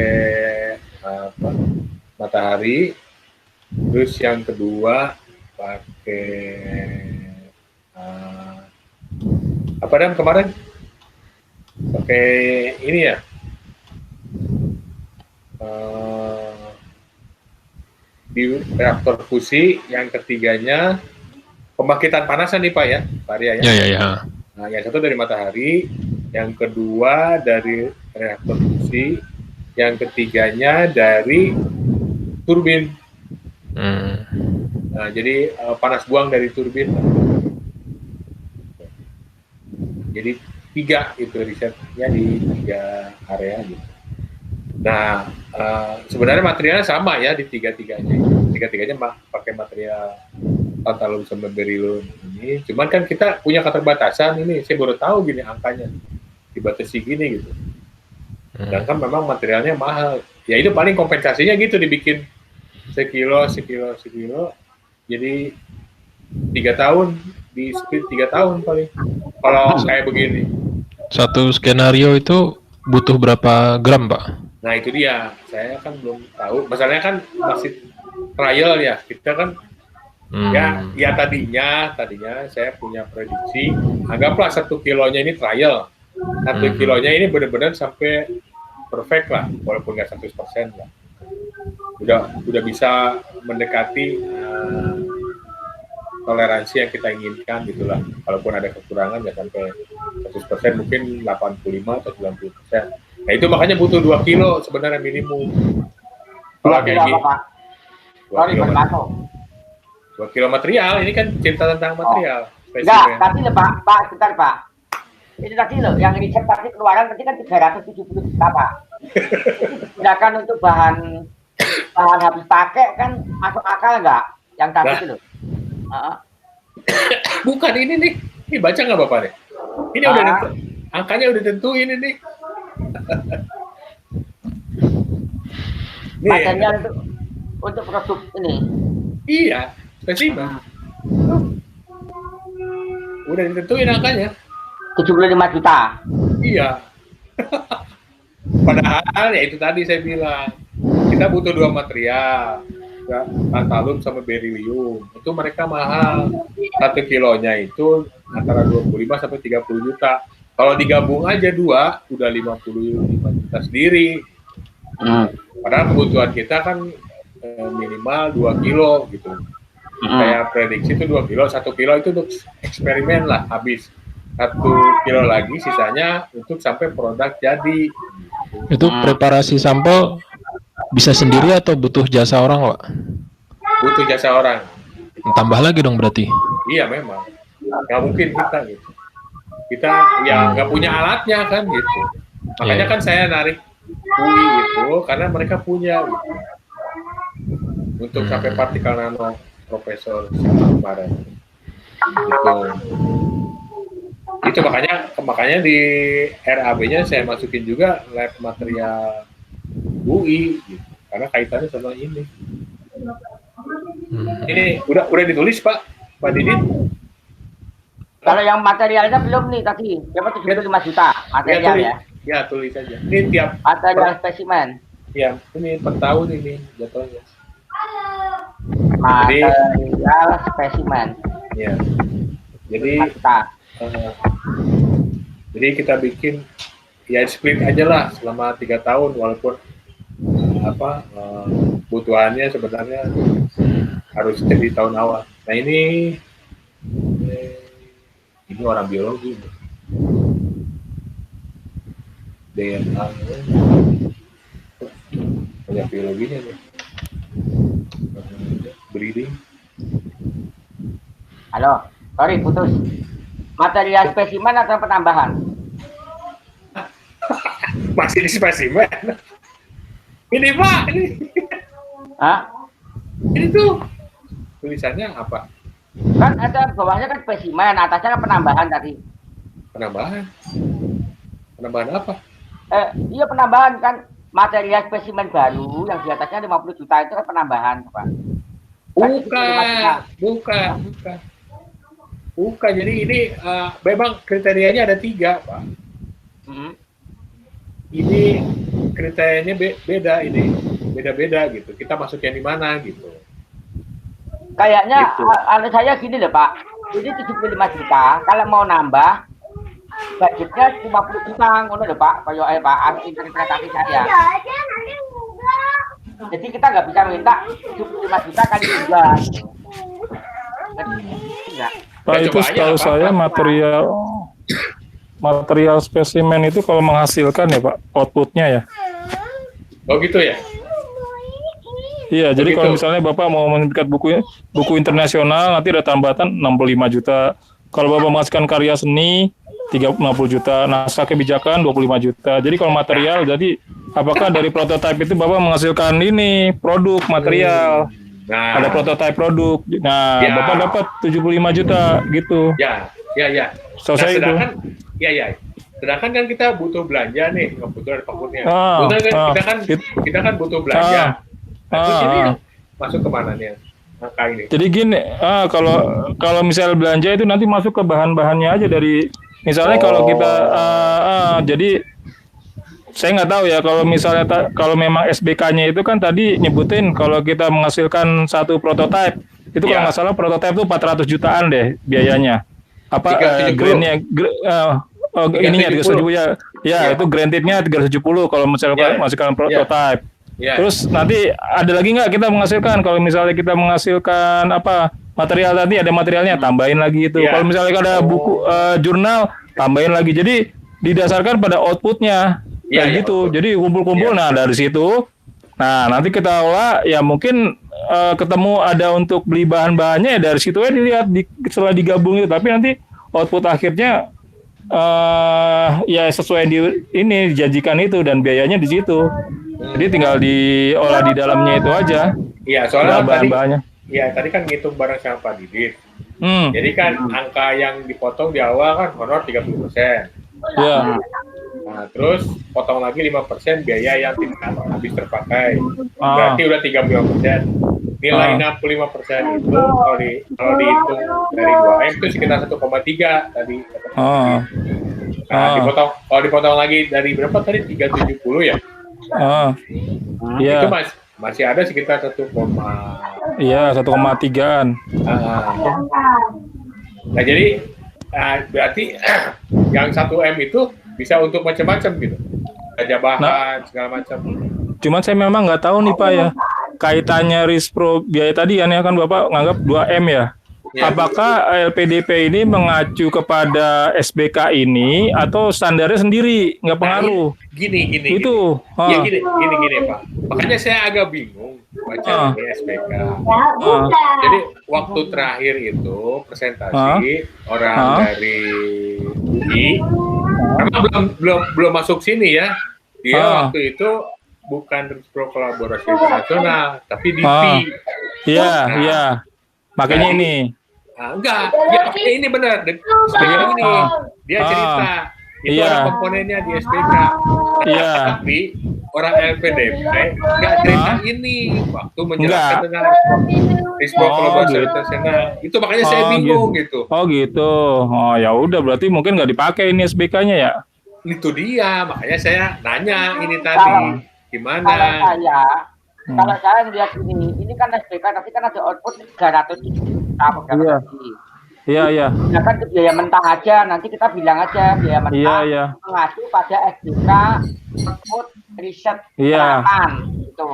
matahari, terus yang kedua pakai apa dan kemarin pakai ini ya, di reaktor fusi, yang ketiganya pembangkitan panasan nih Pak ya, Pak Arya ya. Ya. Nah, yang satu dari matahari, yang kedua dari reaktor fusi, yang ketiganya dari turbin. Nah, jadi panas buang dari turbin. Jadi 3 itu risetnya di 3 area gitu. Nah, sebenarnya materialnya sama ya di tiga-tiganya pakai material tantalum sama beryllium ini. Cuman kan kita punya keterbatasan ini. Saya baru tahu gini angkanya dibatasi gini gitu. Sedangkan memang materialnya mahal. Ya itu paling kompensasinya gitu, dibikin sekilo, jadi 3 tahun, di split 3 tahun paling. Kalau kayak begini. Satu skenario itu butuh berapa gram, Pak? Nah itu dia, saya kan belum tahu. Masalahnya kan masih trial ya, kita kan ya tadinya saya punya prediksi, anggaplah 1 kilonya ini trial, 1 kilonya ini benar-benar sampai perfect lah, walaupun nggak 100% lah. Udah bisa mendekati toleransi yang kita inginkan gitulah. Walaupun ada kekurangan nggak sampai 100%, mungkin 85 atau 90%. Nah itu makanya butuh 2 kilo sebenarnya minimum. Kalau kayak gini, 2 kilo material, ini kan cerita tentang material. Enggak, tadi loh Pak, sebentar Pak. Itu tadi loh, yang riset tadi keluaran tadi kan 370 juta Pak. Sedangkan untuk bahan habis pakai kan masuk akal nggak? Yang tadi itu loh. Bukan ini nih, ini baca nggak Bapak nih? Ini udah angkanya udah tentuin ini. Makanya untuk produk ini. Iya, spesimen. Udah ditentuin angkanya. 75 juta. Iya. Padahal ya itu tadi saya bilang, kita butuh 2 material, ya, tantalum sama beryllium. Itu mereka mahal. 1 kilonya itu antara 25 sampai 30 juta. Kalau digabung aja 2, udah 55 juta sendiri. Padahal kebutuhan kita kan minimal 2 kilo gitu. Saya prediksi itu 2 kilo, 1 kilo itu untuk eksperimen lah, habis. 1 kilo lagi sisanya untuk sampai produk jadi. Itu preparasi sampel bisa sendiri atau butuh jasa orang, Pak? Butuh jasa orang. Tambah lagi dong berarti. Iya memang. Nggak mungkin kita gitu. Kita ya nggak punya alatnya kan gitu. Makanya kan saya narik UI itu karena mereka punya gitu. Untuk sampai partikel nano profesor kemarin. Gitu. Itu makanya di RAB-nya saya masukin juga lab material UI gitu. Karena kaitannya sama ini. Ini udah ditulis Pak Didin? Kalau yang materialnya belum nih tadi, berapa 75 juta material ya? Ya tulis aja. Ini tiap material spesimen. Ya, ini per tahun ini jatuhnya. Material spesimen. Ya. Jadi kita bikin ya split aja lah selama 3 tahun walaupun kebutuhannya sebenarnya harus jadi tahun awal. Nah ini orang biologi, DNA, banyak biologinya nih. Breeding. Halo, sorry putus. Material spesimen atau penambahan? Masih di spesimen. Ini Pak, ini. Hah? Ini tuh tulisannya apa? Kan ada bawahnya kan spesimen, atasnya kan penambahan tadi. Penambahan? Penambahan apa? Iya penambahan kan material spesimen baru yang di atasnya 50 juta itu kan penambahan, Pak. Bukan. Jadi ini memang kriterianya ada 3, Pak. Ini kriterianya beda-beda gitu. Kita masuknya di mana gitu. Kayaknya gitu. Saya gini loh Pak, ini 75 juta, kalau mau nambah budgetnya 50 juta, ngono loh Pak, kayak Pak, interpretasi saya. Jadi kita nggak bisa minta 75 juta kali 2. Pak, itu setahu saya material spesimen itu kalau menghasilkan ya Pak, outputnya ya. Oh gitu ya? Iya, jadi kalau misalnya Bapak mau menerbitkan buku internasional, nanti ada tambahan 65 juta. Kalau Bapak menghasilkan karya seni, 50 juta. Naskah kebijakan, 25 juta. Jadi kalau material, jadi apakah dari prototipe itu Bapak menghasilkan ini, produk, material. Ada prototipe produk. Nah, ya. Bapak dapat 75 juta, gitu. Ya. Selesai itu. Ya. sedangkan kan kita butuh belanja nih, kebutuhan pokoknya. Kita kan butuh belanja. Terus ini masuk ke mana nih angka ini? Jadi gini, kalau misal belanja itu nanti masuk ke bahan-bahannya aja dari, misalnya kalau kita, jadi saya nggak tahu ya kalau misalnya kalau memang SBK-nya itu kan tadi nyebutin kalau kita menghasilkan satu prototipe itu kalau nggak salah prototipe itu 400 jutaan deh biayanya. Apa grantnya? Ininya 370 ya. Itu grantednya 370 kalau misalnya menghasilkan prototipe. Terus nanti ada lagi nggak kita menghasilkan kalau misalnya kita menghasilkan apa material tadi ada materialnya tambahin lagi itu. Kalau misalnya ada buku jurnal tambahin lagi. Jadi didasarkan pada outputnya. Kayak gitu, jadi kumpul-kumpul. Nah dari situ, nah nanti kita olah ya mungkin ketemu ada untuk beli bahan-bahannya ya dari situ ya dilihat setelah digabung itu. Tapi nanti output akhirnya ya sesuai ini dijanjikan itu dan biayanya di situ. Jadi tinggal diolah di dalamnya itu aja. Iya soalnya bahan-bahannya. Iya tadi kan ngitung barang sama Pak Didit. Jadi kan angka yang dipotong di awal kan honor 30%. Iya. Nah, terus potong lagi 5% biaya yang tidak habis terpakai. Berarti udah 35%. Nilai 65% itu kalau dihitung dari 2M itu sekitar 1,3 tadi. Nah, dipotong lagi dari berapa tadi? 370 ya? Itu masih ada sekitar 1,3-an. Nah, jadi berarti yang 1M itu bisa untuk macam-macam gitu, belanja bahan segala macam. Cuman saya memang nggak tahu nih Pak ya, kaitannya Rispro biaya tadi ya kan Bapak nganggap 2M ya. Apakah LPDP ini mengacu kepada SBK ini atau standarnya sendiri nggak pengaruh? Gini. Itu. Ya gini Pak. Makanya saya agak bingung baca ini SBK. Jadi waktu terakhir itu presentasi orang dari UI, karena belum masuk sini ya. Dia waktu itu bukan Rispro Kolaborasi Internasional, tapi DP. Iya. Makanya ini. Enggak, ini benar. Sebenarnya ini dia cerita itu ada komponennya di SBK. Tapi orang LPDP nggak cerita ini waktu menjelaskan tentang Rispro Kolaborasi Internasional. Itu makanya saya bingung gitu. Oh gitu. Oh ya udah berarti mungkin nggak dipakai ini SBK-nya ya. Itu dia, makanya saya nanya ini tadi gimana. Kalau saya lihat ini kan SBK tapi kan ada output 300 juta. Iya. Ya kan biaya mentah aja, nanti kita bilang aja biaya mentah mengacu pada SBK output riset penerapan itu.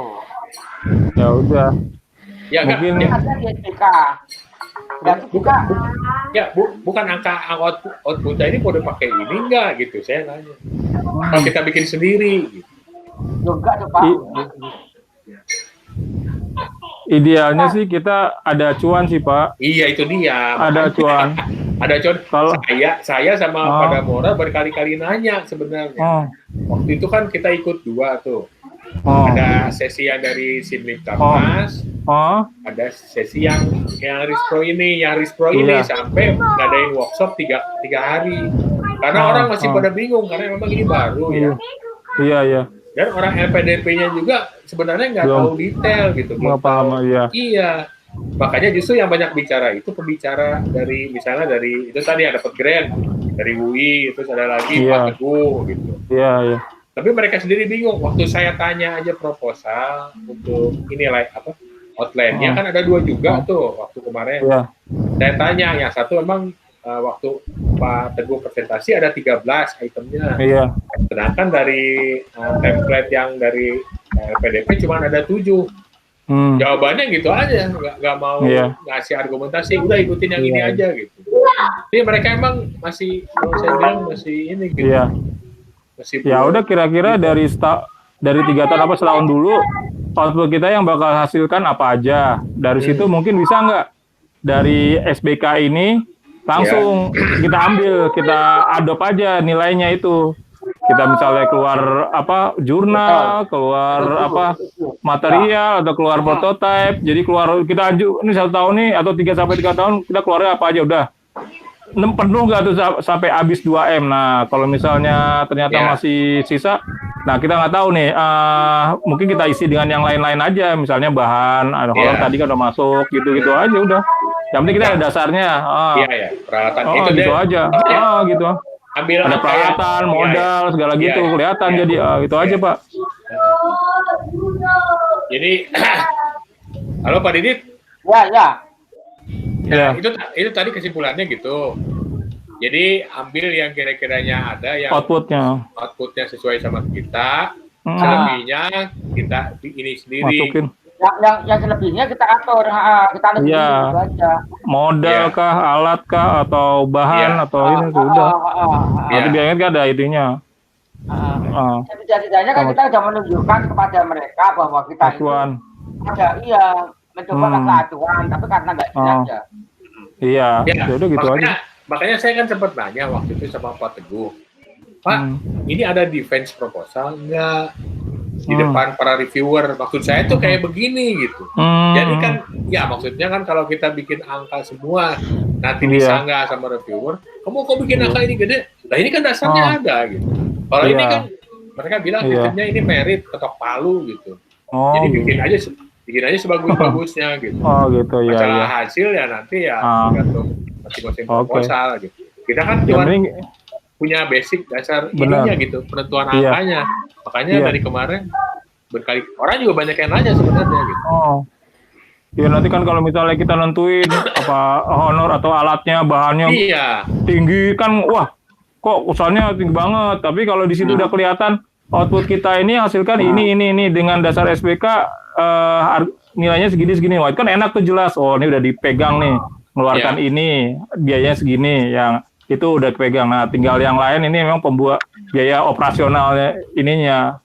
Ya udah. Ya mungkin ada di SBK. Dan juga bukan angka outputnya ini mau dipakai ini enggak gitu, saya nanya. Kalau kita bikin sendiri gitu. Enggak tuh Pak. Idealnya sih kita ada cuan sih Pak. Iya itu dia. Ada cuan. Ada cuan. Kalau saya sama pada Mora berkali-kali nanya sebenarnya. Waktu itu kan kita ikut 2 tuh. Ada sesi yang dari Simlik Kapmas. Ada sesi yang Rispro ini, sampai ngadain workshop 3 hari. Karena orang masih pada bingung karena memang ini baru ya. Iya. Dan orang LPDP-nya juga sebenarnya nggak tahu detail gitu. Nggak paham, Iya. Makanya justru yang banyak bicara itu pembicara dari misalnya dari itu tadi ada grant dari UI, terus ada lagi Pak Teguh gitu. Iya. Tapi mereka sendiri bingung. Waktu saya tanya aja proposal untuk ini outline-nya kan ada 2 juga tuh waktu kemarin. Saya tanya yang satu memang waktu Pak Teguh presentasi ada 13 itemnya. Sedangkan dari template yang dari LPDP cuma ada 7. Jawabannya gitu aja, nggak mau ngasih argumentasi, udah ikutin yang ini aja gitu. Jadi mereka emang masih, kalau saya bilang masih ini gitu. Masih ya udah kira-kira dari 3 tahun apa setahun dulu output kita yang bakal hasilkan apa aja. Dari situ mungkin bisa nggak dari SBK ini langsung kita ambil, kita adopt aja nilainya itu. Kita misalnya keluar jurnal, keluar material atau keluar prototipe. Jadi keluar kita ini 1 tahun nih atau 3 sampai 3 tahun kita keluarnya apa aja udah. penuh nggak tuh sampai habis 2M. Nah, kalau misalnya ternyata masih sisa, nah kita nggak tahu nih. Mungkin kita isi dengan yang lain-lain aja, misalnya bahan, kalau tadi kan udah masuk, gitu-gitu aja udah. Yang penting kita ada dasarnya. Iya, peralatan itu gitu aja. Gitu. Ambil ada peralatan, modal, segala gitu, kelihatan jadi gitu aja Pak. Jadi, halo Pak Didit. Ya. Itu tadi kesimpulannya gitu. Jadi ambil yang kira-kiranya ada yang outputnya sesuai sama kita, selebihnya kita ini sendiri. Masukin. Yang selebihnya kita atur, kita atur gitu aja. Modal kah, alat kah, atau bahan atau ini sudah. Tapi biasanya kan ada itunya. Setidaknya kan kita sudah menunjukkan kepada mereka bahwa kita itu ada mencoba acuan, tapi karena nggak sengaja. Iya, udah gitu aja. Makanya saya kan sempat nanya waktu itu sama Pak Teguh, Pak, ini ada defense proposal nggak di depan para reviewer? Maksud saya tuh kayak begini gitu. Jadi kan, ya maksudnya kan kalau kita bikin angka semua, nanti disanggah sama reviewer, kamu kok bikin angka ini gede? Nah ini kan dasarnya ada gitu. Kalau ini kan mereka bilang sistemnya ini merit, ketok palu gitu. Jadi bikin aja sebagus-bagusnya gitu. Gitu ya. Masalah hasil ya nanti ya tergantung masing-masing proposal gitu. Kita kan cuma punya basic dasar ininya gitu, penentuan angkanya. Makanya dari kemarin berkali orang juga banyak yang nanya sebenarnya gitu. Ya nanti kan kalau misalnya kita nentuin apa honor atau alatnya, bahannya tinggi kan, wah kok usahanya tinggi banget. Tapi kalau di situ udah kelihatan output kita ini hasilkan ini dengan dasar SPK nilainya segini. Wah, itu kan enak tuh jelas. Oh, ini udah dipegang nih, mengeluarkan ini, biayanya segini, yang itu udah dipegang. Nah, tinggal yang lain ini memang pembuat biaya operasionalnya ininya,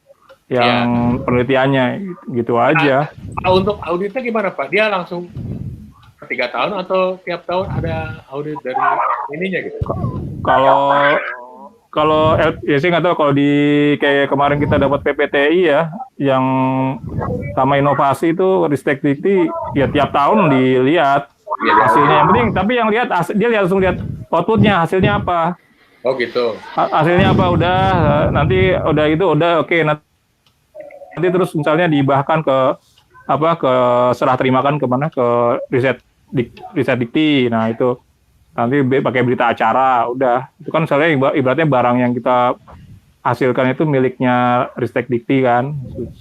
yang penelitiannya gitu aja. Untuk auditnya gimana Pak? Dia langsung 3 tahun atau tiap tahun ada audit dari ininya gitu? Kalau ya saya nggak tahu, kalau di kayak kemarin kita dapat PPTI ya, yang sama inovasi itu Ristek Dikti, ya tiap tahun dilihat hasilnya. Yang penting, tapi yang lihat dia langsung lihat outputnya, hasilnya apa. Oh gitu. Hasilnya apa udah, nanti udah itu udah oke. Nanti terus misalnya dibahkan ke serah terimakan kemana, ke riset Dikti. Nah itu nanti pakai berita acara, udah itu kan misalnya ibaratnya barang yang kita hasilkan itu miliknya Ristek Dikti kan,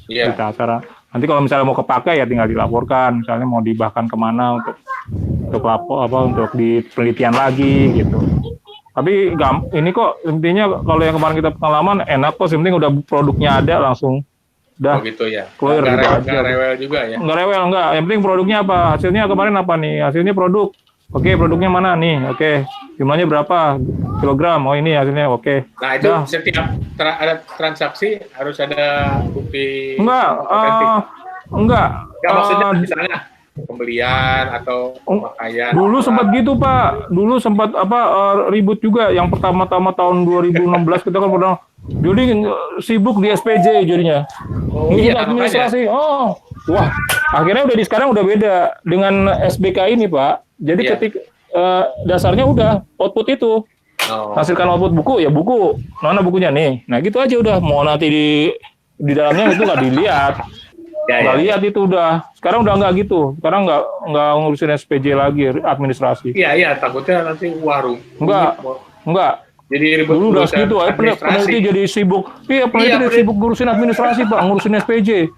berita acara. Nanti kalau misalnya mau kepakai ya tinggal dilaporkan, misalnya mau dibahkan kemana untuk di penelitian lagi gitu. Tapi ini kok intinya kalau yang kemarin kita pengalaman enak kok, yang penting udah produknya ada langsung. Udah. Oh gitu ya. Clear nggak rewel juga ya. Nggak rewel, nggak. Yang penting produknya apa? Hasilnya kemarin apa nih? Hasilnya produk. Oke, produknya mana nih? Oke, jumlahnya berapa kilogram? Oh ini hasilnya. Oke. Nah itu setiap ada transaksi harus ada bukti. Enggak. Maksudnya misalnya pembelian atau pemakaian. Dulu sempat gitu Pak. Dulu sempat ribut juga. Yang pertama-tama tahun 2016 kita kan pernah. Jadi sibuk di SPJ jadinya. Administrasi. Wah, akhirnya sekarang udah beda dengan SBK ini Pak. Jadi ketika dasarnya udah output itu. Hasilkan output buku ya buku. Mana bukunya nih? Nah gitu aja udah. Mau nanti di dalamnya itu nggak dilihat. Nggak lihat itu udah. Sekarang udah nggak gitu. Sekarang nggak ngurusin SPJ lagi, administrasi. Iya takutnya nanti warung. Enggak. Jadi ribut dulu udah gitu, peneliti jadi sibuk. Peneliti sibuk ngurusin administrasi Pak, ngurusin SPJ.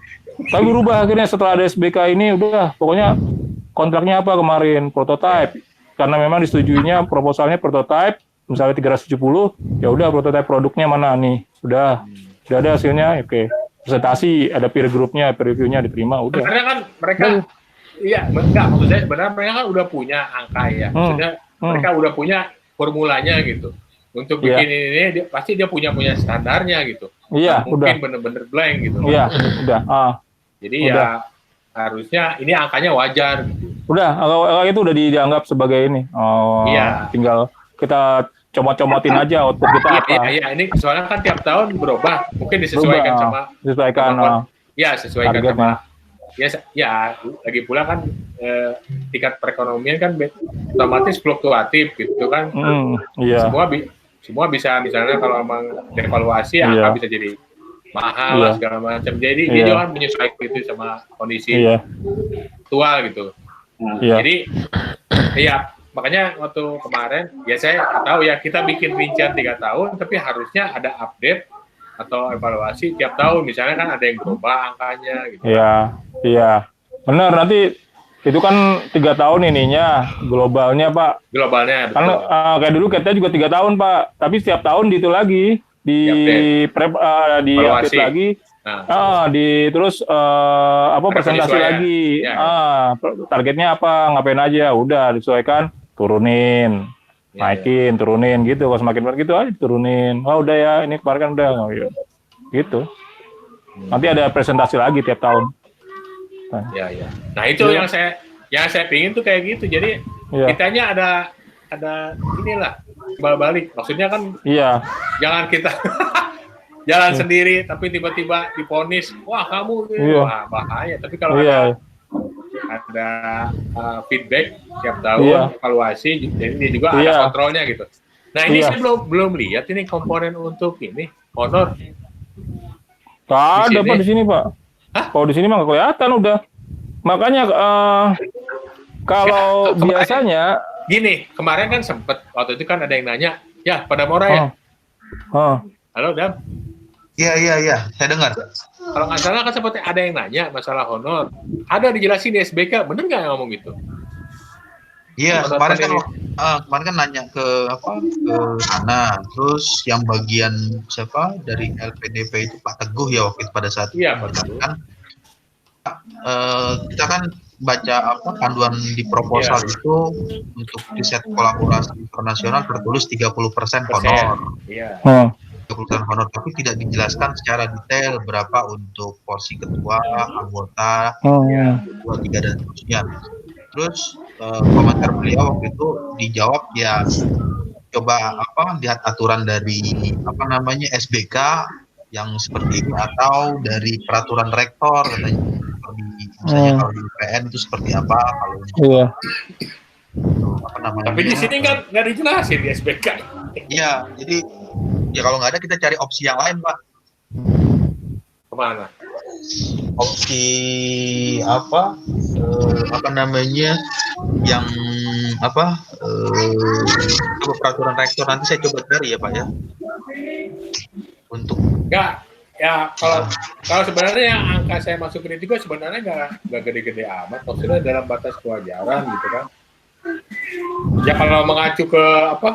Tapi berubah akhirnya setelah ada SBK ini udah, pokoknya kontraknya apa kemarin? Prototype. Karena memang disetujuinya proposalnya prototype, misalnya 370, ya udah prototype produknya mana nih? Udah ada hasilnya, oke. Presentasi, ada peer groupnya, peer reviewnya diterima, udah. Sebenarnya kan mereka, maksud saya sebenarnya mereka kan udah punya angka ya. Maksudnya mereka udah punya formulanya gitu. Untuk bikin ini pasti dia punya standarnya gitu. Iya, mungkin bener-bener blank gitu. Iya, udah. Jadi ya harusnya ini angkanya wajar gitu. Udah, kalau itu udah dianggap sebagai ini. Tinggal kita comot-comotin aja output kita apa. Iya, ini soalnya kan tiap tahun berubah. Mungkin disesuaikan sama sesuaikan sesuaikan targetnya. sama ya lagi pula kan tingkat perekonomian kan otomatis fluktuatif gitu kan. Iya. Semua bisa, misalnya kalau emang devaluasi angka bisa jadi mahal lah segala macam. Jadi dia juga menyesuaikan itu sama kondisi aktual gitu. Jadi ya makanya waktu kemarin ya saya tahu ya kita bikin rincian 3 tahun, tapi harusnya ada update atau evaluasi tiap tahun, misalnya kan ada yang berubah angkanya gitu. Iya, benar. Nanti itu kan 3 tahun ininya globalnya Pak. Globalnya betul. Karena kayak dulu kita juga 3 tahun Pak, tapi setiap tahun itu lagi di update lagi. Terus presentasi lagi. Targetnya apa, ngapain aja, udah disesuaikan, turunin. Naikin, turunin gitu. Kalau semakin banyak gitu aja turunin. Udah ya, ini kemarin kan udah gitu. Nanti ada presentasi lagi tiap tahun. Nah itu yang saya pingin tuh kayak gitu. Jadi kitanya ada inilah balik. Maksudnya kan jangan kita jalan sendiri tapi tiba-tiba diponis, wah kamu wah bahaya. Tapi kalau ada feedback tiap tahun, evaluasi, jadi dia juga ada kontrolnya gitu. Nah ini saya belum lihat ini komponen untuk ini honor. Gak ada Pak di sini Pak. Kalau di sini mah nggak kelihatan udah. Makanya kalau biasanya gini, kemarin kan sempet waktu itu kan ada yang nanya, ya pada Mora ya. Halo Dam. Iya, saya dengar. Kalau nggak salah kan seperti ada yang nanya masalah honor. Ada dijelasin di SBK, bener nggak yang ngomong gitu? Iya, kemarin kan nanya ke sana. Terus yang bagian siapa dari LPDP itu Pak Teguh ya waktu itu pada saat itu. Iya, Pak Teguh. Kita kan baca panduan di proposal itu untuk riset kolaborasi internasional tertulis 30% honor. Iya. 30% honor, tapi tidak dijelaskan secara detail berapa untuk porsi ketua, anggota, ketua 3 dan seterusnya. Terus komentar beliau waktu itu dijawab ya coba lihat aturan dari SBK yang seperti ini atau dari peraturan rektor katanya. Misalnya kalau di UPN itu seperti apa kalau tapi di sini nggak dijelasin di SBK. Iya, jadi ya kalau nggak ada kita cari opsi yang lain Pak. Kemana? Opsi yang peraturan rektor nanti saya coba cari ya Pak ya. Untuk kalau sebenarnya yang angka saya masukin itu juga sebenarnya nggak gede-gede amat, maksudnya dalam batas kewajaran gitu kan. Ya kalau mengacu ke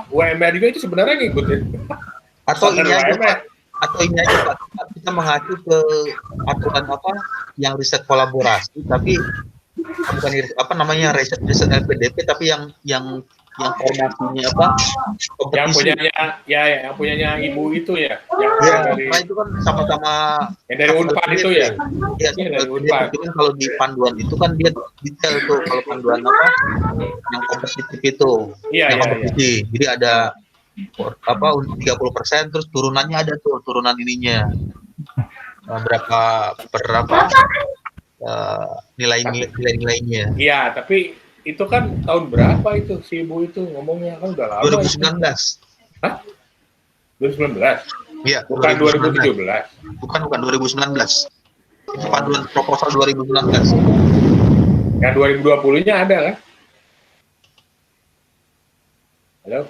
UMR juga itu sebenarnya ngikutin. Atau ini aja Pak, kita mengacu ke aturan yang riset kolaborasi, tapi bukan riset LPDP, tapi yang formasinya kompetisi. Yang punyanya ibu itu ya. Itu kan sama-sama yang dari Unpad itu ya. Iya, dari Unpad. Kalau di panduan itu kan dia detail tuh kalau panduan yang kompetitif itu. Yang kompetisi. Jadi ada untuk 30% terus turunannya ada tuh, turunan ininya. Berapa nilai-nilainya. Iya, tapi itu kan tahun berapa itu si ibu itu ngomongnya kan udah lama. 2019. Hah? 2019? Iya. Bukan 2017. Bukan 2019. Itu panduan proposal 2019. Yang 2020-nya ada kan? Halo?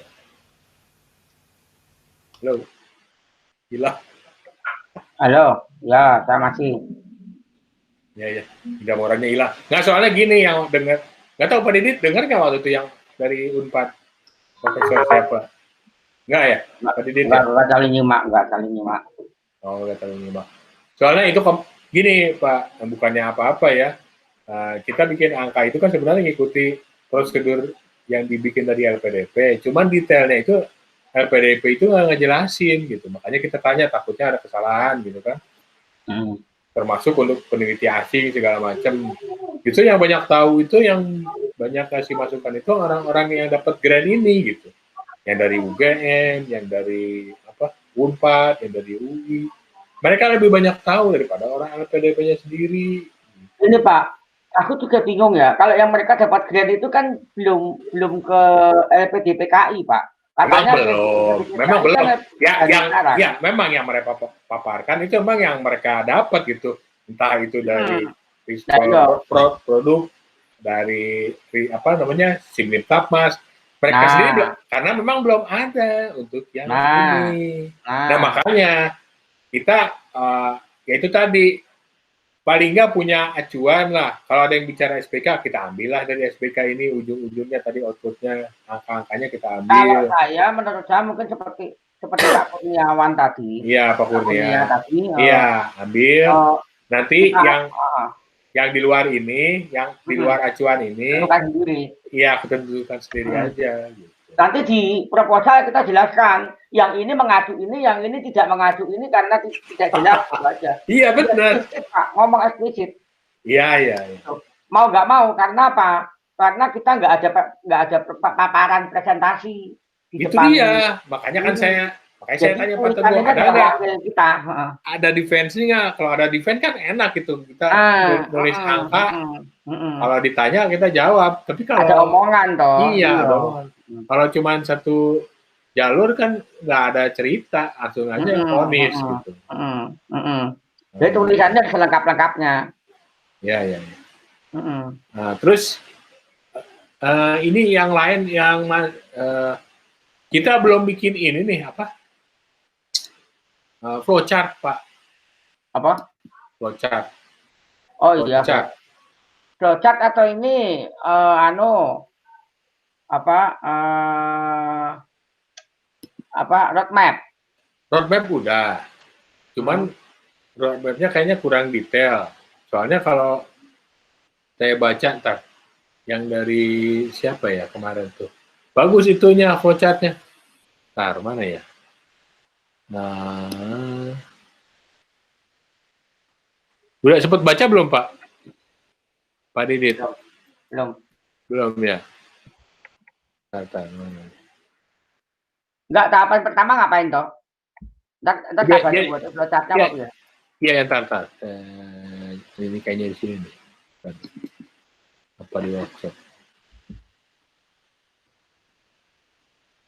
Gila. Halo, ya saya masih. Ya, tiga orangnya hilang. Nggak, soalnya gini yang dengar, nggak tahu Pak Didit dengar nggak waktu itu yang dari Unpad Profesor siapa? Nggak ya, Pak Didit? Nggak saling nyimak. Oh, nggak saling nyimak. Soalnya itu gini Pak, bukannya apa-apa ya. Kita bikin angka itu kan sebenarnya ngikuti prosedur yang dibikin dari LPDP. Cuman detailnya itu LPDP itu nggak ngejelasin gitu. Makanya kita tanya, takutnya ada kesalahan gitu kan. Termasuk untuk peneliti asing segala macam. Itu yang banyak tahu itu, yang banyak kasih masukan itu orang-orang yang dapat grant ini gitu. Yang dari UGM, yang dari Unpad, yang dari UI. Mereka lebih banyak tahu daripada orang LPDP-nya sendiri. Ini Pak, aku juga bingung ya. Kalau yang mereka dapat grade itu kan belum ke LPDPKI Pak. Memang Katanya belum, LPDPKI memang kan belum. Ya, dari yang sekarang. ya memang yang mereka paparkan itu memang yang mereka dapat gitu. Entah itu dari produk, dari apa namanya Simlip Tapmas. Mereka sendiri belum, karena memang belum ada untuk yang ini. Nah makanya kita ya itu tadi paling nggak punya acuan lah. Kalau ada yang bicara SPK, kita ambillah dari SPK ini ujung-ujungnya tadi outputnya, angka-angkanya kita ambil. Kalau menurut saya mungkin seperti Pak Kurniawan tadi. Iya, Pak Kurnia. Tadi. Iya, ambil. Nanti yang di luar ini, yang di luar acuan ini, iya, kita tentukan sendiri aja. Gitu. Nanti di proposal kita jelaskan, yang ini mengacu ini, yang ini tidak mengacu ini karena tidak jelas aja. Iya benar. Ngomong eksplisit. Iya. Mau nggak mau karena apa? Karena kita nggak ada paparan presentasi di itu depan. Dia, makanya kan saya tanya Pak Teguh, ada defense-nya. Kalau ada defense kan enak gitu, kita nulis angka. Kalau ditanya kita jawab. Tapi kalau ada omongan toh. Iya, ada omongan. Kalau cuma satu jalur kan nggak ada cerita, langsung aja vonis gitu. Jadi tulisannya selengkap-lengkapnya. Iya. Nah, terus ini yang lain yang kita belum bikin ini nih apa? Flowchart, Pak. Apa? Flowchart. Oh iya. Flowchart atau ini roadmap? Roadmap udah. Cuman roadmapnya kayaknya kurang detail. Soalnya kalau saya baca ntar yang dari siapa ya kemarin tuh. Bagus itunya flowchartnya. Ntar mana ya? Nah, udah sempat baca belum Pak? Pak Didit? Belum ya. Enggak, tahapan pertama ngapain toh? Ntar buat flowchartnya waktu ya. Iya, ntar. Ini kayaknya di sini nih. Apa di workshop?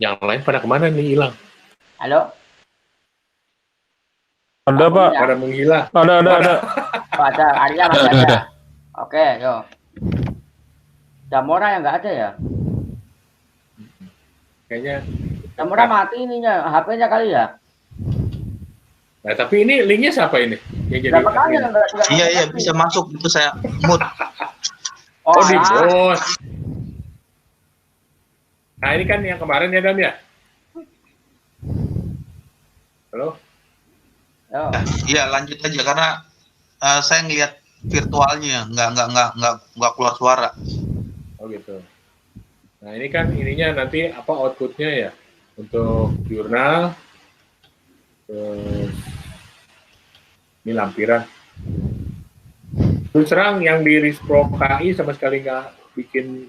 Yang lain pada kemana nih hilang? Halo? Ada Pak. Pada menghilang. Ada. Ada, Arya masih ada. Oke, yo. Damora yang nggak ada ya? Kayaknya. Damora mati ininya, HP-nya kali ya? Nah, tapi ini linknya siapa ini? Yang jadi iya bisa masuk itu saya mood. Oh di bos. Nah ini kan yang kemarin ya Dam ya. Halo. Iya lanjut aja karena saya ngelihat virtualnya nggak keluar suara. Oh gitu. Nah ini kan ininya nanti apa outputnya ya untuk jurnal. Terus ini lampiran. Terus terang yang di Rispro KI sama sekali nggak bikin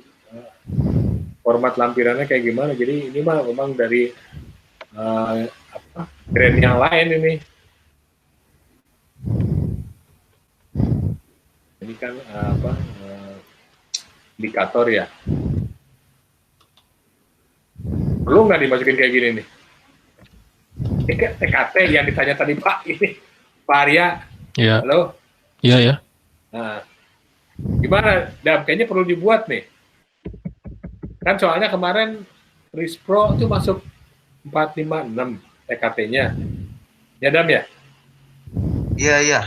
format lampirannya kayak gimana. Jadi ini mah memang dari grade yang lain ini. Ini kan indikator ya. Perlu nggak dimasukin kayak gini nih? TKT yang ditanya tadi Pak ini, Pak Arya. Iya. Halo. Iya. Nah, gimana? Dam, kayaknya perlu dibuat nih. Kan soalnya kemarin Rispro itu masuk 456 TKT-nya. Ya Dam ya? Iya.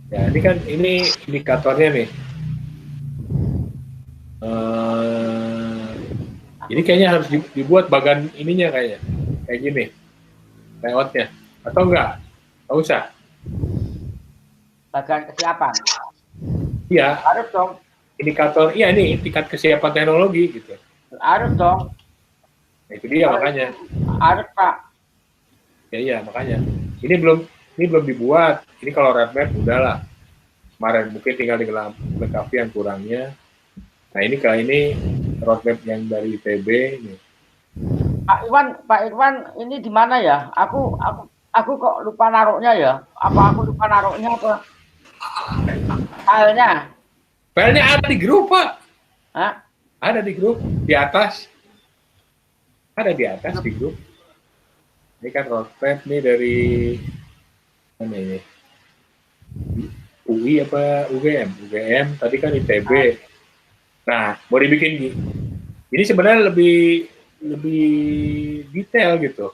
Ya, ini kan ini indikatornya nih. Ini kayaknya harus dibuat bagan ininya kayaknya. Kayak gini. Layoutnya. Atau enggak? Nggak usah. Bagian kesiapan. Iya. Harus dong. Indikator, iya ini tingkat kesiapan teknologi gitu. Harus dong. Nah, itu dia makanya. Harus Pak. Ya makanya. Ini belum dibuat. Ini kalau roadmap udahlah. Kemarin mungkin tinggal dilengkapi yang kurangnya. Nah ini kali ini roadmap yang dari ITB ini. Pak Irwan ini di mana ya? Aku kok lupa naruhnya ya. Apa aku lupa naruhnya apa? Filenya, Filenya ada di grup, Pak. Hah? Ada di grup, di atas. Ada di atas di grup. Ini kan roadmap nih dari mana ini? UI apa UGM? UGM tadi kan ITB. Nah, mau dibikin ini sebenarnya lebih detail gitu.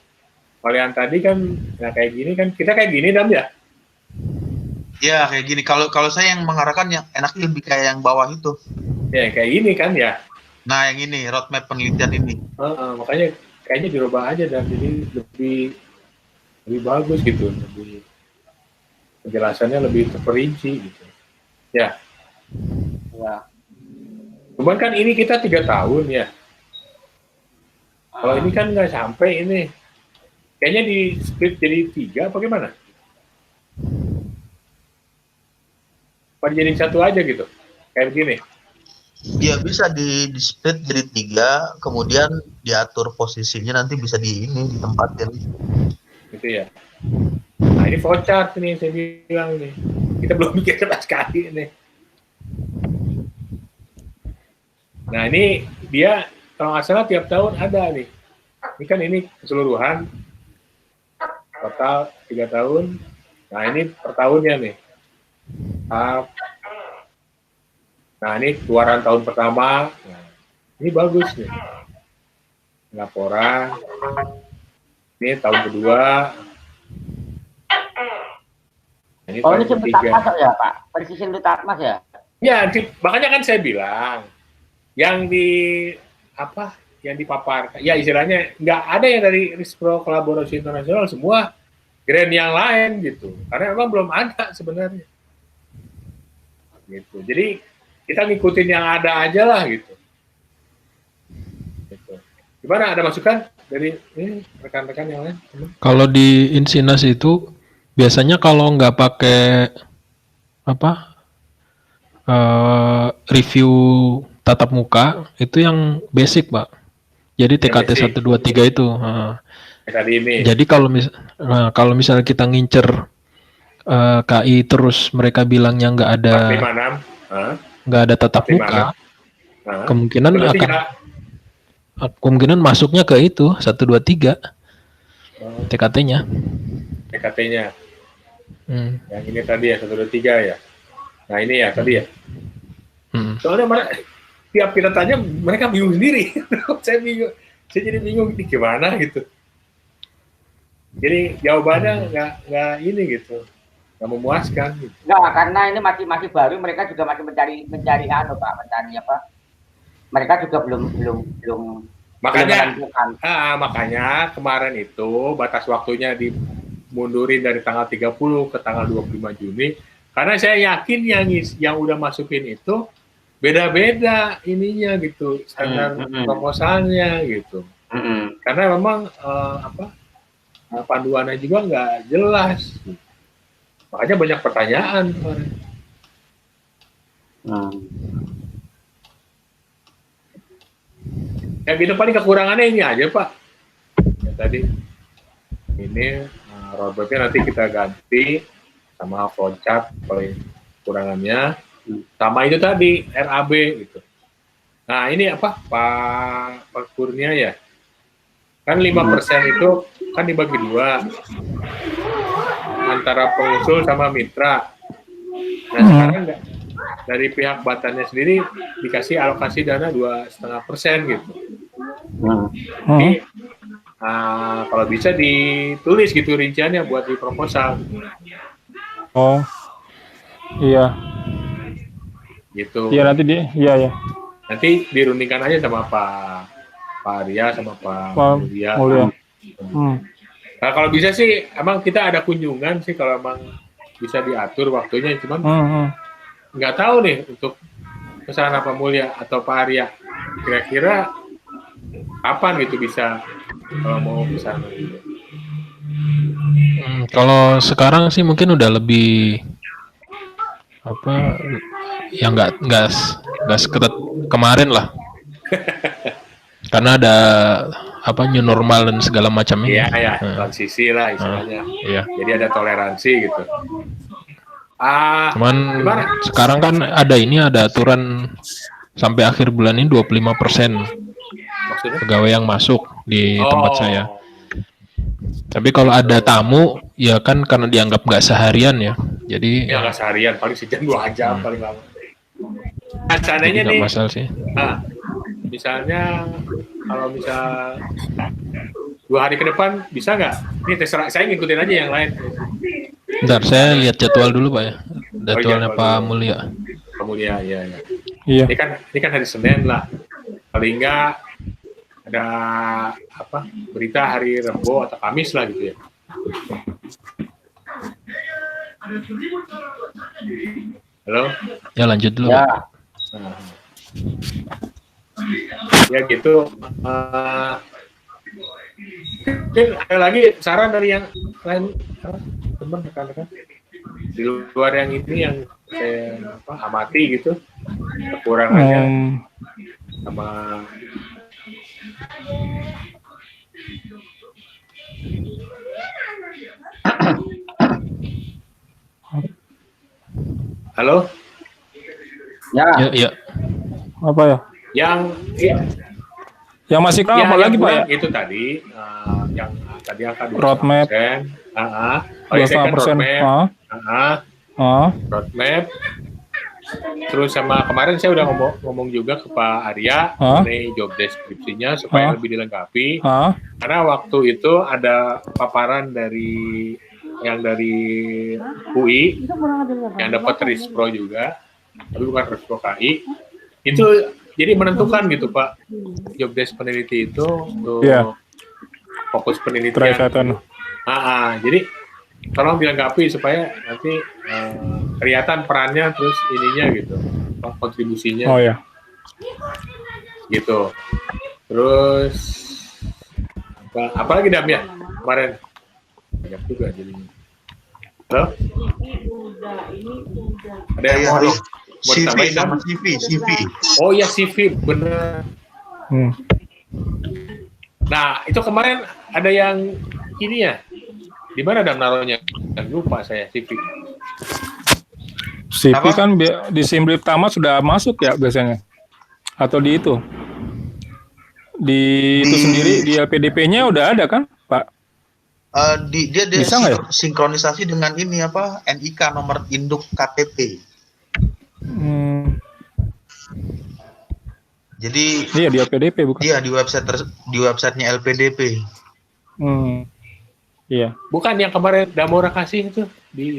Kalau yang tadi kan nah kayak gini kan kita kayak gini Dam ya. Ya kayak gini. Kalau saya yang mengarahkan yang enaknya lebih kayak yang bawah itu. Ya kayak gini kan ya. Nah yang ini roadmap penelitian ini. Makanya kayaknya dirubah aja dan jadi lebih bagus gitu, lebih penjelasannya lebih terperinci gitu. Ya. Ya. Cuman kan ini kita 3 tahun ya. Kalau ini kan nggak sampai ini. Kayaknya di split jadi 3 apa gimana? Apa jadi 1 aja gitu? Kayak begini. Ya bisa di split jadi 3, kemudian diatur posisinya nanti bisa ditempatin. Gitu ya. Nah ini flowchart nih saya bilang nih. Kita belum mikir keras sekali nih. Nah ini dia kalau nggak salah tiap tahun ada nih. Ini kan ini keseluruhan total 3 tahun. Nah ini per tahunnya nih. Nah ini keluaran tahun pertama. Nah, ini bagus nih. Laporan. Ini tahun kedua. Nah, ini tahun Ini sebentar masuk ya Pak? Precision Mas ya? Ya, makanya kan saya bilang yang yang dipaparkan, ya istilahnya nggak ada yang dari Rispro Kolaborasi Internasional, semua grant yang lain gitu, karena memang belum ada sebenarnya. Gitu. Jadi kita ngikutin yang ada aja lah gitu. Gimana, ada masukan dari ini rekan-rekan yang lain? Kalau di Insinas itu biasanya kalau nggak pakai review tatap muka itu yang basic, Pak. Jadi TKT 1 2 3 itu. Tadi ini. Jadi kalau misalnya kita ngincer KI terus mereka bilangnya nggak ada tatap muka, kemungkinan kemungkinan masuknya ke itu 1 2 3 TKT-nya. TKT-nya. Yang ini tadi ya 1 2 3 ya. Nah ini ya tadi ya. Soalnya tiap kita tanya mereka bingung sendiri. Saya jadi bingung ini gimana gitu. Jadi jawabannya nggak ini gitu, nggak memuaskan. Gitu. Nggak, karena ini masih baru, mereka juga masih mencari Pak, mencari apa? Mereka juga belum. Makanya kemarin itu batas waktunya dimundurin dari tanggal 30 ke tanggal 25 Juni. Karena saya yakin yang udah masukin itu beda-beda ininya gitu, standar proposalnya gitu. Karena memang panduannya juga nggak jelas. Makanya banyak pertanyaan kemarin. Ya gitu, paling kekurangannya ini aja Pak. Ya, tadi ini roadmapnya nanti kita ganti sama flowchart kalau kekurangannya. Sama itu tadi RAB gitu. Nah ini apa Pak Kurnia ya? Kan 5% itu kan dibagi 2 antara pengusul sama mitra. Nah sekarang enggak, dari pihak Batannya sendiri dikasih alokasi dana 2,5% gitu. Jadi kalau bisa ditulis gitu rinciannya buat di proposal. Oh iya. Gitu. Iya nanti iya. Nanti dirundingkan aja sama Pak Arya sama Pak Mulia. Nah, kalau bisa sih emang kita ada kunjungan sih kalau emang bisa diatur waktunya, cuman nggak tahu nih untuk kesana Pak Mulia atau Pak Arya kira-kira kapan gitu bisa kalau mau kesana gitu. Kalau sekarang sih mungkin udah lebih ya nggak seketat kemarin lah. Karena ada new normal dan segala macam ini. Iya, transisi lah istilahnya. Iya. Jadi ada toleransi gitu. Cuman Gimana? sekarang kan ada aturan sampai akhir bulan ini 25% Maksudnya? pegawai yang masuk di tempat Oh. saya. Tapi kalau ada tamu, ya kan karena dianggap nggak seharian ya. Jadi Ya nggak seharian, paling sejam 2 jam paling lama. Nah, jadi seandainya nggak nih, masalah sih. misalnya kalau misal 2 hari ke depan bisa nggak? Ini terserah, saya ngikutin aja yang lain. Bentar, saya lihat jadwal dulu Pak ya. Jadwalnya jadwal Pak dulu. Mulya. Kemudian ya. Iya. Ini kan hari Senin lah. Paling nggak ada berita hari Rabu atau Kamis lah gitu ya. Halo? Ya lanjut dulu Ya, Pak. Nah. Ya gitu. Mungkin ada lagi saran dari yang lain, teman rekan-rekan di luar yang ini yang saya amati gitu, kekurangannya sama halo ya. Ya. Apa ya? Yang masih kurang apa lagi Pak ya? Itu tadi yang tadi angka 25%. Roadmap. Roadmap. Terus sama kemarin saya udah ngomong juga ke Pak Arya mengenai job deskripsinya supaya lebih dilengkapi. Karena waktu itu ada paparan dari UI yang dapat Rispro juga, tapi bukan Rispro KI. Itu jadi menentukan gitu Pak, job desk peneliti itu untuk fokus penelitian. Jadi tolong dilengkapi supaya nanti kelihatan perannya terus ininya gitu, kontribusinya. Oh ya. Gitu. Terus apa lagi Dam ya kemarin? Banyak juga jadinya. Halo? Ada yang mau CV ditambahin, Dam? sama CV. Oh iya CV, bener. Nah itu kemarin ada yang ini ya. Di mana Dam naruhnya? Lupa saya CV. CV kan di Simblip Tama sudah masuk ya biasanya? Atau di itu? Itu sendiri di LPDP-nya udah ada kan, Pak? Dia Bisa nggak ya? sinkronisasi dengan ini NIK nomor induk KTP. Jadi iya di LPDP bukan? Iya di websitenya LPDP. Iya. Bukan yang kemarin Damora kasih itu di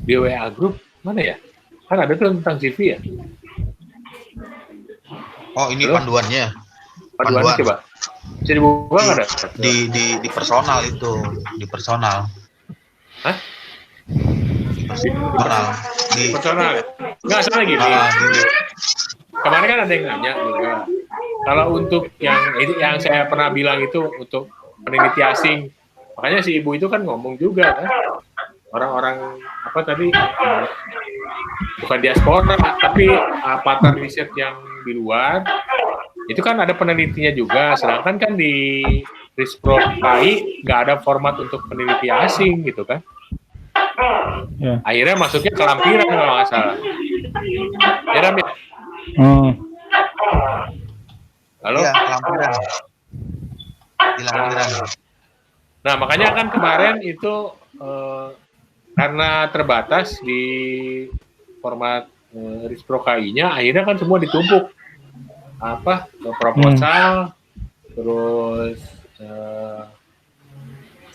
WA Group mana ya? Kan ada tuh tentang CV ya. Oh ini panduannya. Panduan coba. Bisa dibuka nggak ada? Di personal itu, di personal. Hah? Di personal. Nggak salah gini. Kemarin kan ada yang nanya juga. Kalau untuk yang saya pernah bilang itu untuk peneliti asing, makanya si ibu itu kan ngomong juga kan, orang-orang bukan diaspora tapi partner riset yang di luar itu kan ada penelitinya juga, sedangkan kan di Rispro KI nggak ada format untuk peneliti asing gitu kan. Akhirnya masuknya ke lampiran kalau nggak salah. Ya Ram ya? Halo? Iya, lampiran. Di lampiran. Nah, makanya kan kemarin itu karena terbatas di format Rispro KI-nya, akhirnya kan semua ditumpuk. Proposal, terus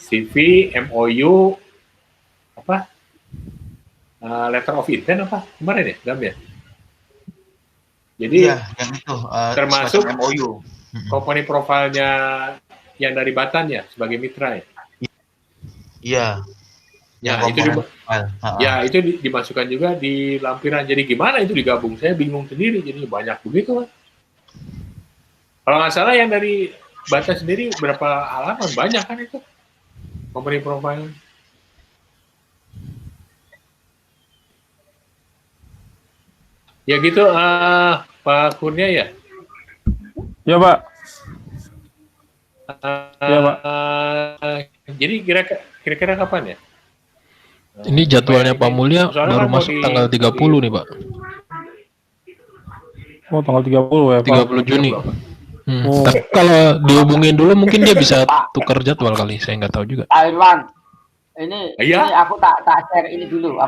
CV, MOU, letter of intent kemarin ya, Gam ya? Jadi yang itu termasuk MOU. company profile-nya yang dari Batan ya sebagai mitra ya. Iya. Itu dimasukkan juga di lampiran. Jadi gimana itu digabung? Saya bingung sendiri. Jadi banyak begitu kan. Kalau nggak salah yang dari Batan sendiri berapa halaman? Banyak kan itu company profile. Ya gitu, Pak Kurnia ya? Ya Pak. Jadi kira-kira kapan ya? Ini jadwalnya Pak Mulya Soalnya baru kan mau masuk tanggal 30 nih, Pak. Oh, tanggal 30 ya, Pak. 30 Juni. Oh. Tapi kalau dihubungin dulu mungkin dia bisa tukar jadwal kali, saya nggak tahu juga. Pak Irwan, ini Iya. ini aku tak share ini dulu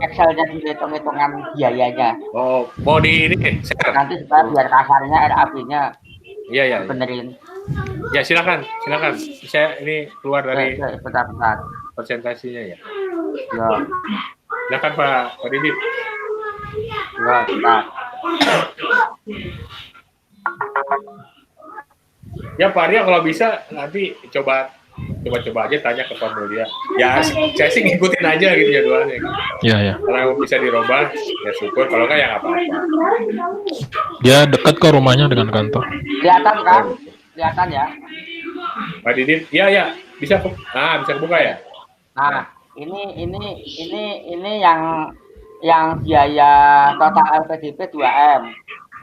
Excel-nya dulu, hitung-hitungan biayanya. Oh, mau di ini share. Nanti supaya biar kasarnya RAB-nya Iya, iya. benerin. Ya, silakan. Saya ini keluar dari Bentar. presentasinya ya. Ya, Silakan Pak Didit. ya, bentar. Ya Pak Arya kalau bisa nanti coba aja tanya ke Pak Mulya. Ya saya sih ngikutin aja gitu jadwalnya. Iya, ya. Kalau bisa dirubah ya syukur, kalau nggak ya nggak apa-apa. Dia dekat kok rumahnya dengan kantor. Kelihatan kan? Kelihatan ya. Pak Didit, ya bisa bisa kebuka ya. Nah, ini yang biaya total LPDP 2M.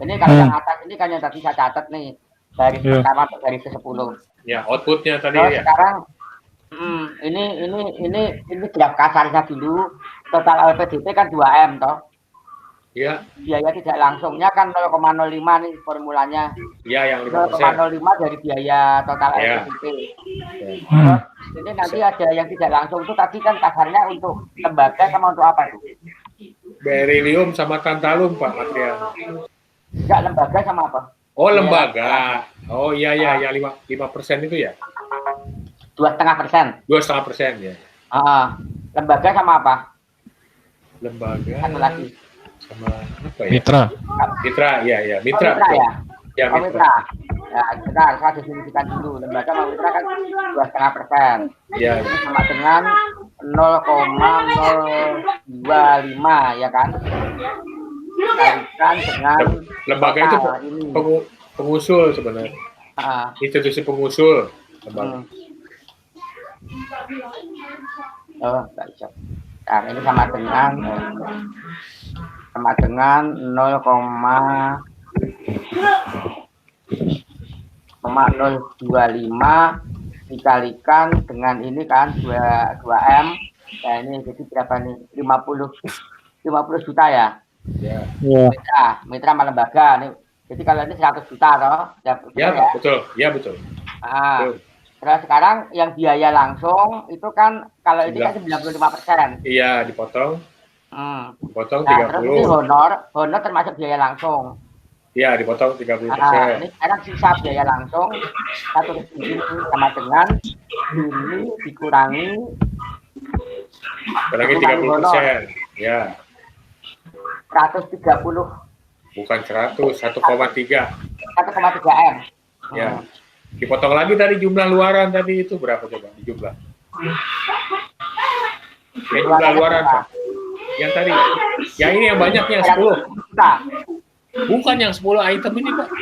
Ini kalau yang atas ini kan yang tadi saya catat nih, dari pertama ke dari ke-10. Ya, outputnya tadi Terus ya. sekarang ini graf kasarnya dulu, total LPDP kan 2M toh. Iya. Biaya tidak langsungnya kan 0,05 nih formulanya. Iya, yang 5%. 0,05 dari biaya total Iya. LPDP. Terus ini nanti ada yang tidak langsung itu tadi kan kasarnya untuk lembaga sama untuk apa tuh? Beryllium sama tantalum Pak material. Enggak, lembaga sama apa? Oh, lembaga. Oh iya 5% itu ya. 2,5%. 2,5% ya. Lembaga sama apa? Lembaga Satu lagi. sama apa ya? Mitra. Mitra, iya. Oh, Mitra. mitra ya? Ya, Oh, mitra. mitra. Ya, sebentar, saya definisikan dulu. Lembaga sama mitra kan 2,5%. Ya, Ini sama dengan 0,025 ya kan? Kalikan dengan lembaga itu total ini. pengusul sebenarnya. Institusi pengusul lembaga. Oh, tak bisa. Nah, ini sama dengan 0,025 dikalikan dengan ini kan 2M. Nah, ini jadi berapa nih? 50 juta ya? Ya. Mitra sama lembaga nih. Jadi kalau ini 100 juta toh? Ya, betul. Ya, betul. Betul. Terus sekarang yang biaya langsung itu kan kalau ini kan 95%. Iya, dipotong. Dipotong 30. Nah, terus ini honor termasuk biaya langsung. Iya, dipotong 30%. Ini sekarang sisa biaya langsung 100 ini sama dengan ini dikurangi 30%. Ya. 130. Bukan 100, 1,3. 1,3 M. Ya. Dipotong lagi tadi jumlah luaran tadi itu berapa coba dijumlah? Jumlah luaran Pak. Yang tadi. Yang ini yang banyak yang 10. Nah, Bukan yang 10 item ini Pak.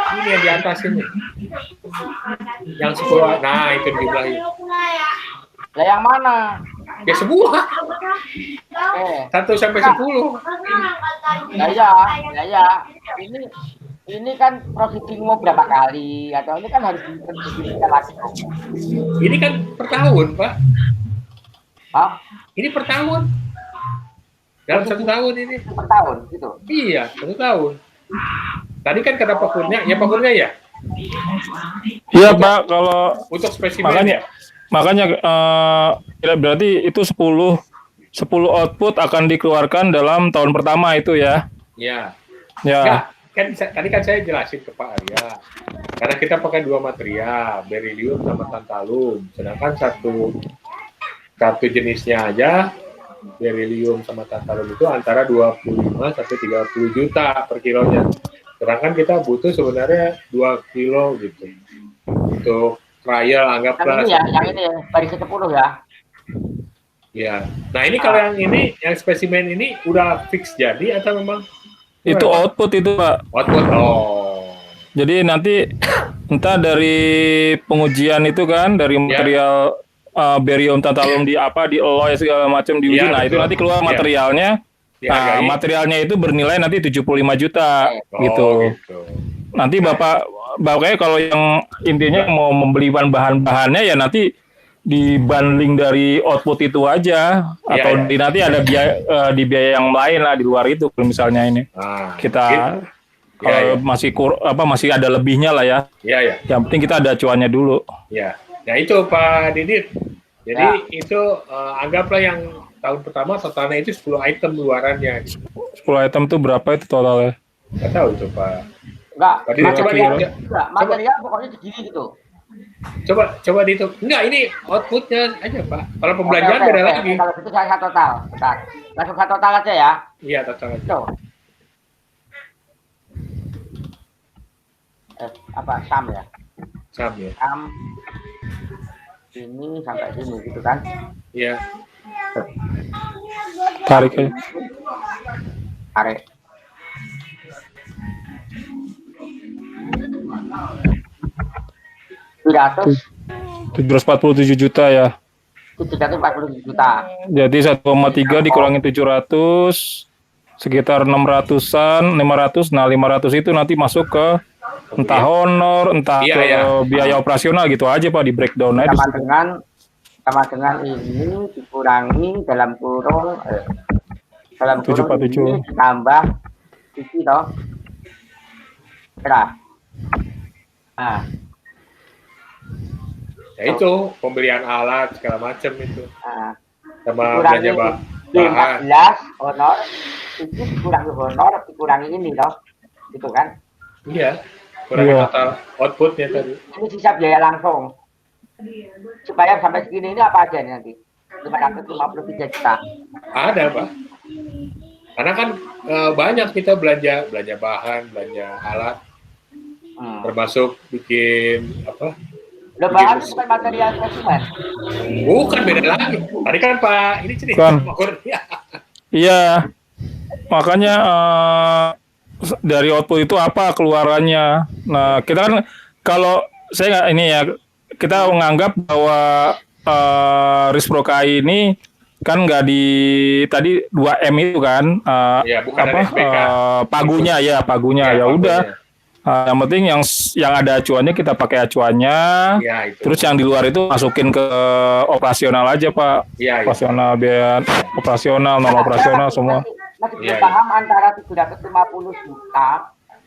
Ini yang di atas ini. Yang 10. Nah, itu dijumlahin. lah yang mana? Ya semua. 1 sampai 10. Ya. Ini kan proceeding mau berapa kali atau ini kan harus diperhatikan lagi. Ini kan per tahun, Pak. Hah? Ini per tahun. Dalam 1 tahun ini. Per tahun gitu. Iya, 1 tahun. Tadi kan kata Pak Kurnia, ya Pak Kurnia ya? Iya Pak, kalau Untuk spesimen. makanya berarti itu 10 output akan dikeluarkan dalam tahun pertama itu ya. Ya. Ya. Nah, tadi kan saya jelasin ke Pak Arya. Karena kita pakai 2 material, beryllium sama tantalum. Sedangkan satu jenisnya aja, beryllium sama tantalum itu antara 25 sampai 30 juta per kilonya. Sedangkan kita butuh sebenarnya 2 kilo gitu. Untuk trial anggaplah. Yang ini dari ke-10 ya. Ya. Nah, ini kalau yang ini, yang spesimen ini udah fix jadi atau memang? Itu output itu Pak. Output. Oh. Jadi nanti entah dari pengujian itu kan dari material barium tantalum di alloy segala macam diuji. Nah, itu nanti keluar materialnya. Nah, materialnya itu bernilai nanti 75 juta gitu. Nanti Bapaknya kalau yang intinya mau membeli bahan-bahannya ya nanti dibanding dari output itu aja, atau Iya. nanti ada biaya di biaya yang lain lah di luar itu, kalau misalnya ini kita kalau masih ada lebihnya lah ya. Iya, ya. Yang penting kita ada acuannya dulu. Ya, nah itu Pak Didit. Jadi itu anggaplah yang tahun pertama totalnya itu 10 item luarannya. 10 item itu berapa itu totalnya? Nggak tahu itu Pak. Enggak, Pak Didit coba material pokoknya segini gitu. coba dihitung. Enggak, ini outputnya aja Pak. Kalau pembelanjaan Oke, beda oke. lagi. Kalau itu saya total. Bentar. Langsung saya total aja ya. Iya, total aja. Tuh. Apa sam ya? Sam ya. Sam ini sampai sini gitu kan? Iya. Tarik aja. Tarik. Piratus 747 juta ya. 740 juta. Jadi 1,3 dikurangi 700 sekitar 600-an, 500. Nah, 500 itu nanti masuk ke entah honor, entah Iya, ke iya. biaya operasional gitu aja Pak, di breakdown aja. Sama dengan ini dikurangi dalam kurung ini 747. ditambah isi toh. Berapa? Nah, Ya itu pembelian alat segala macam itu. nah. Sama belanja bahan. D14 honor itu dikurangi honor dikurangi ini toh. Gitu kan? Iya. Kurang Iya. total outputnya tadi. Ini sisa biaya langsung. Supaya sampai segini ini apa aja nih nanti? 553 juta. Ada Pak. Karena kan banyak kita belanja bahan, belanja alat, termasuk bikin apa? Bahan itu bukan material konsumen. Bukan, beda lagi. Tadi kan Pak ini cerita Kan. Pak Kurnia. Iya. Makanya dari output itu apa keluarannya. Nah, kita kan kalau saya nggak ini ya, kita menganggap bahwa Rispro KAI ini kan nggak di tadi 2M itu kan Iya, bukan dari SPK. pagunya ya pagunya ya udah. Yang penting yang ada acuannya kita pakai acuannya. Ya, itu. Terus yang di luar itu masukin ke operasional aja Pak. Iya, iya. Operasional biaya operasional, non operasional semua. Masih belum Iya, paham antara 750 juta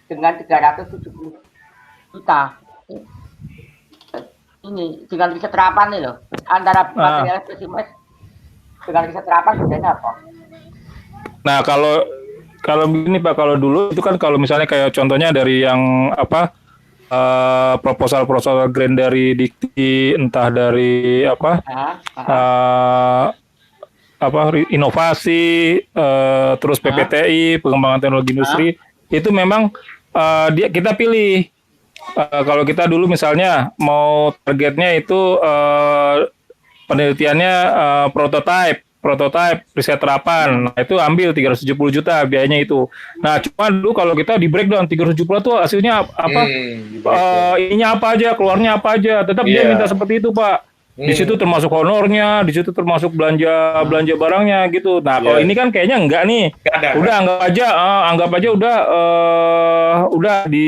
dengan 370 juta. Ini dengan riset terapan nih loh. Antara material spesimen dengan riset terapan bedanya apa? Nah, kalau begini Pak, kalau dulu itu kan kalau misalnya kayak contohnya dari yang apa proposal grant dari Dikti, entah dari apa inovasi, terus PPTI, pengembangan teknologi industri, itu memang kita pilih. Kalau kita dulu misalnya mau targetnya itu penelitiannya prototype riset terapan. Nah, itu ambil 370 juta biayanya itu. Nah, cuma dulu kalau kita di breakdown 370 itu hasilnya apa? Ininya apa aja, keluarnya apa aja. Tetap dia minta seperti itu, Pak. Di situ termasuk honornya, di situ termasuk belanja barangnya gitu. Nah, kalau ini kan kayaknya enggak nih. Udah anggap aja udah di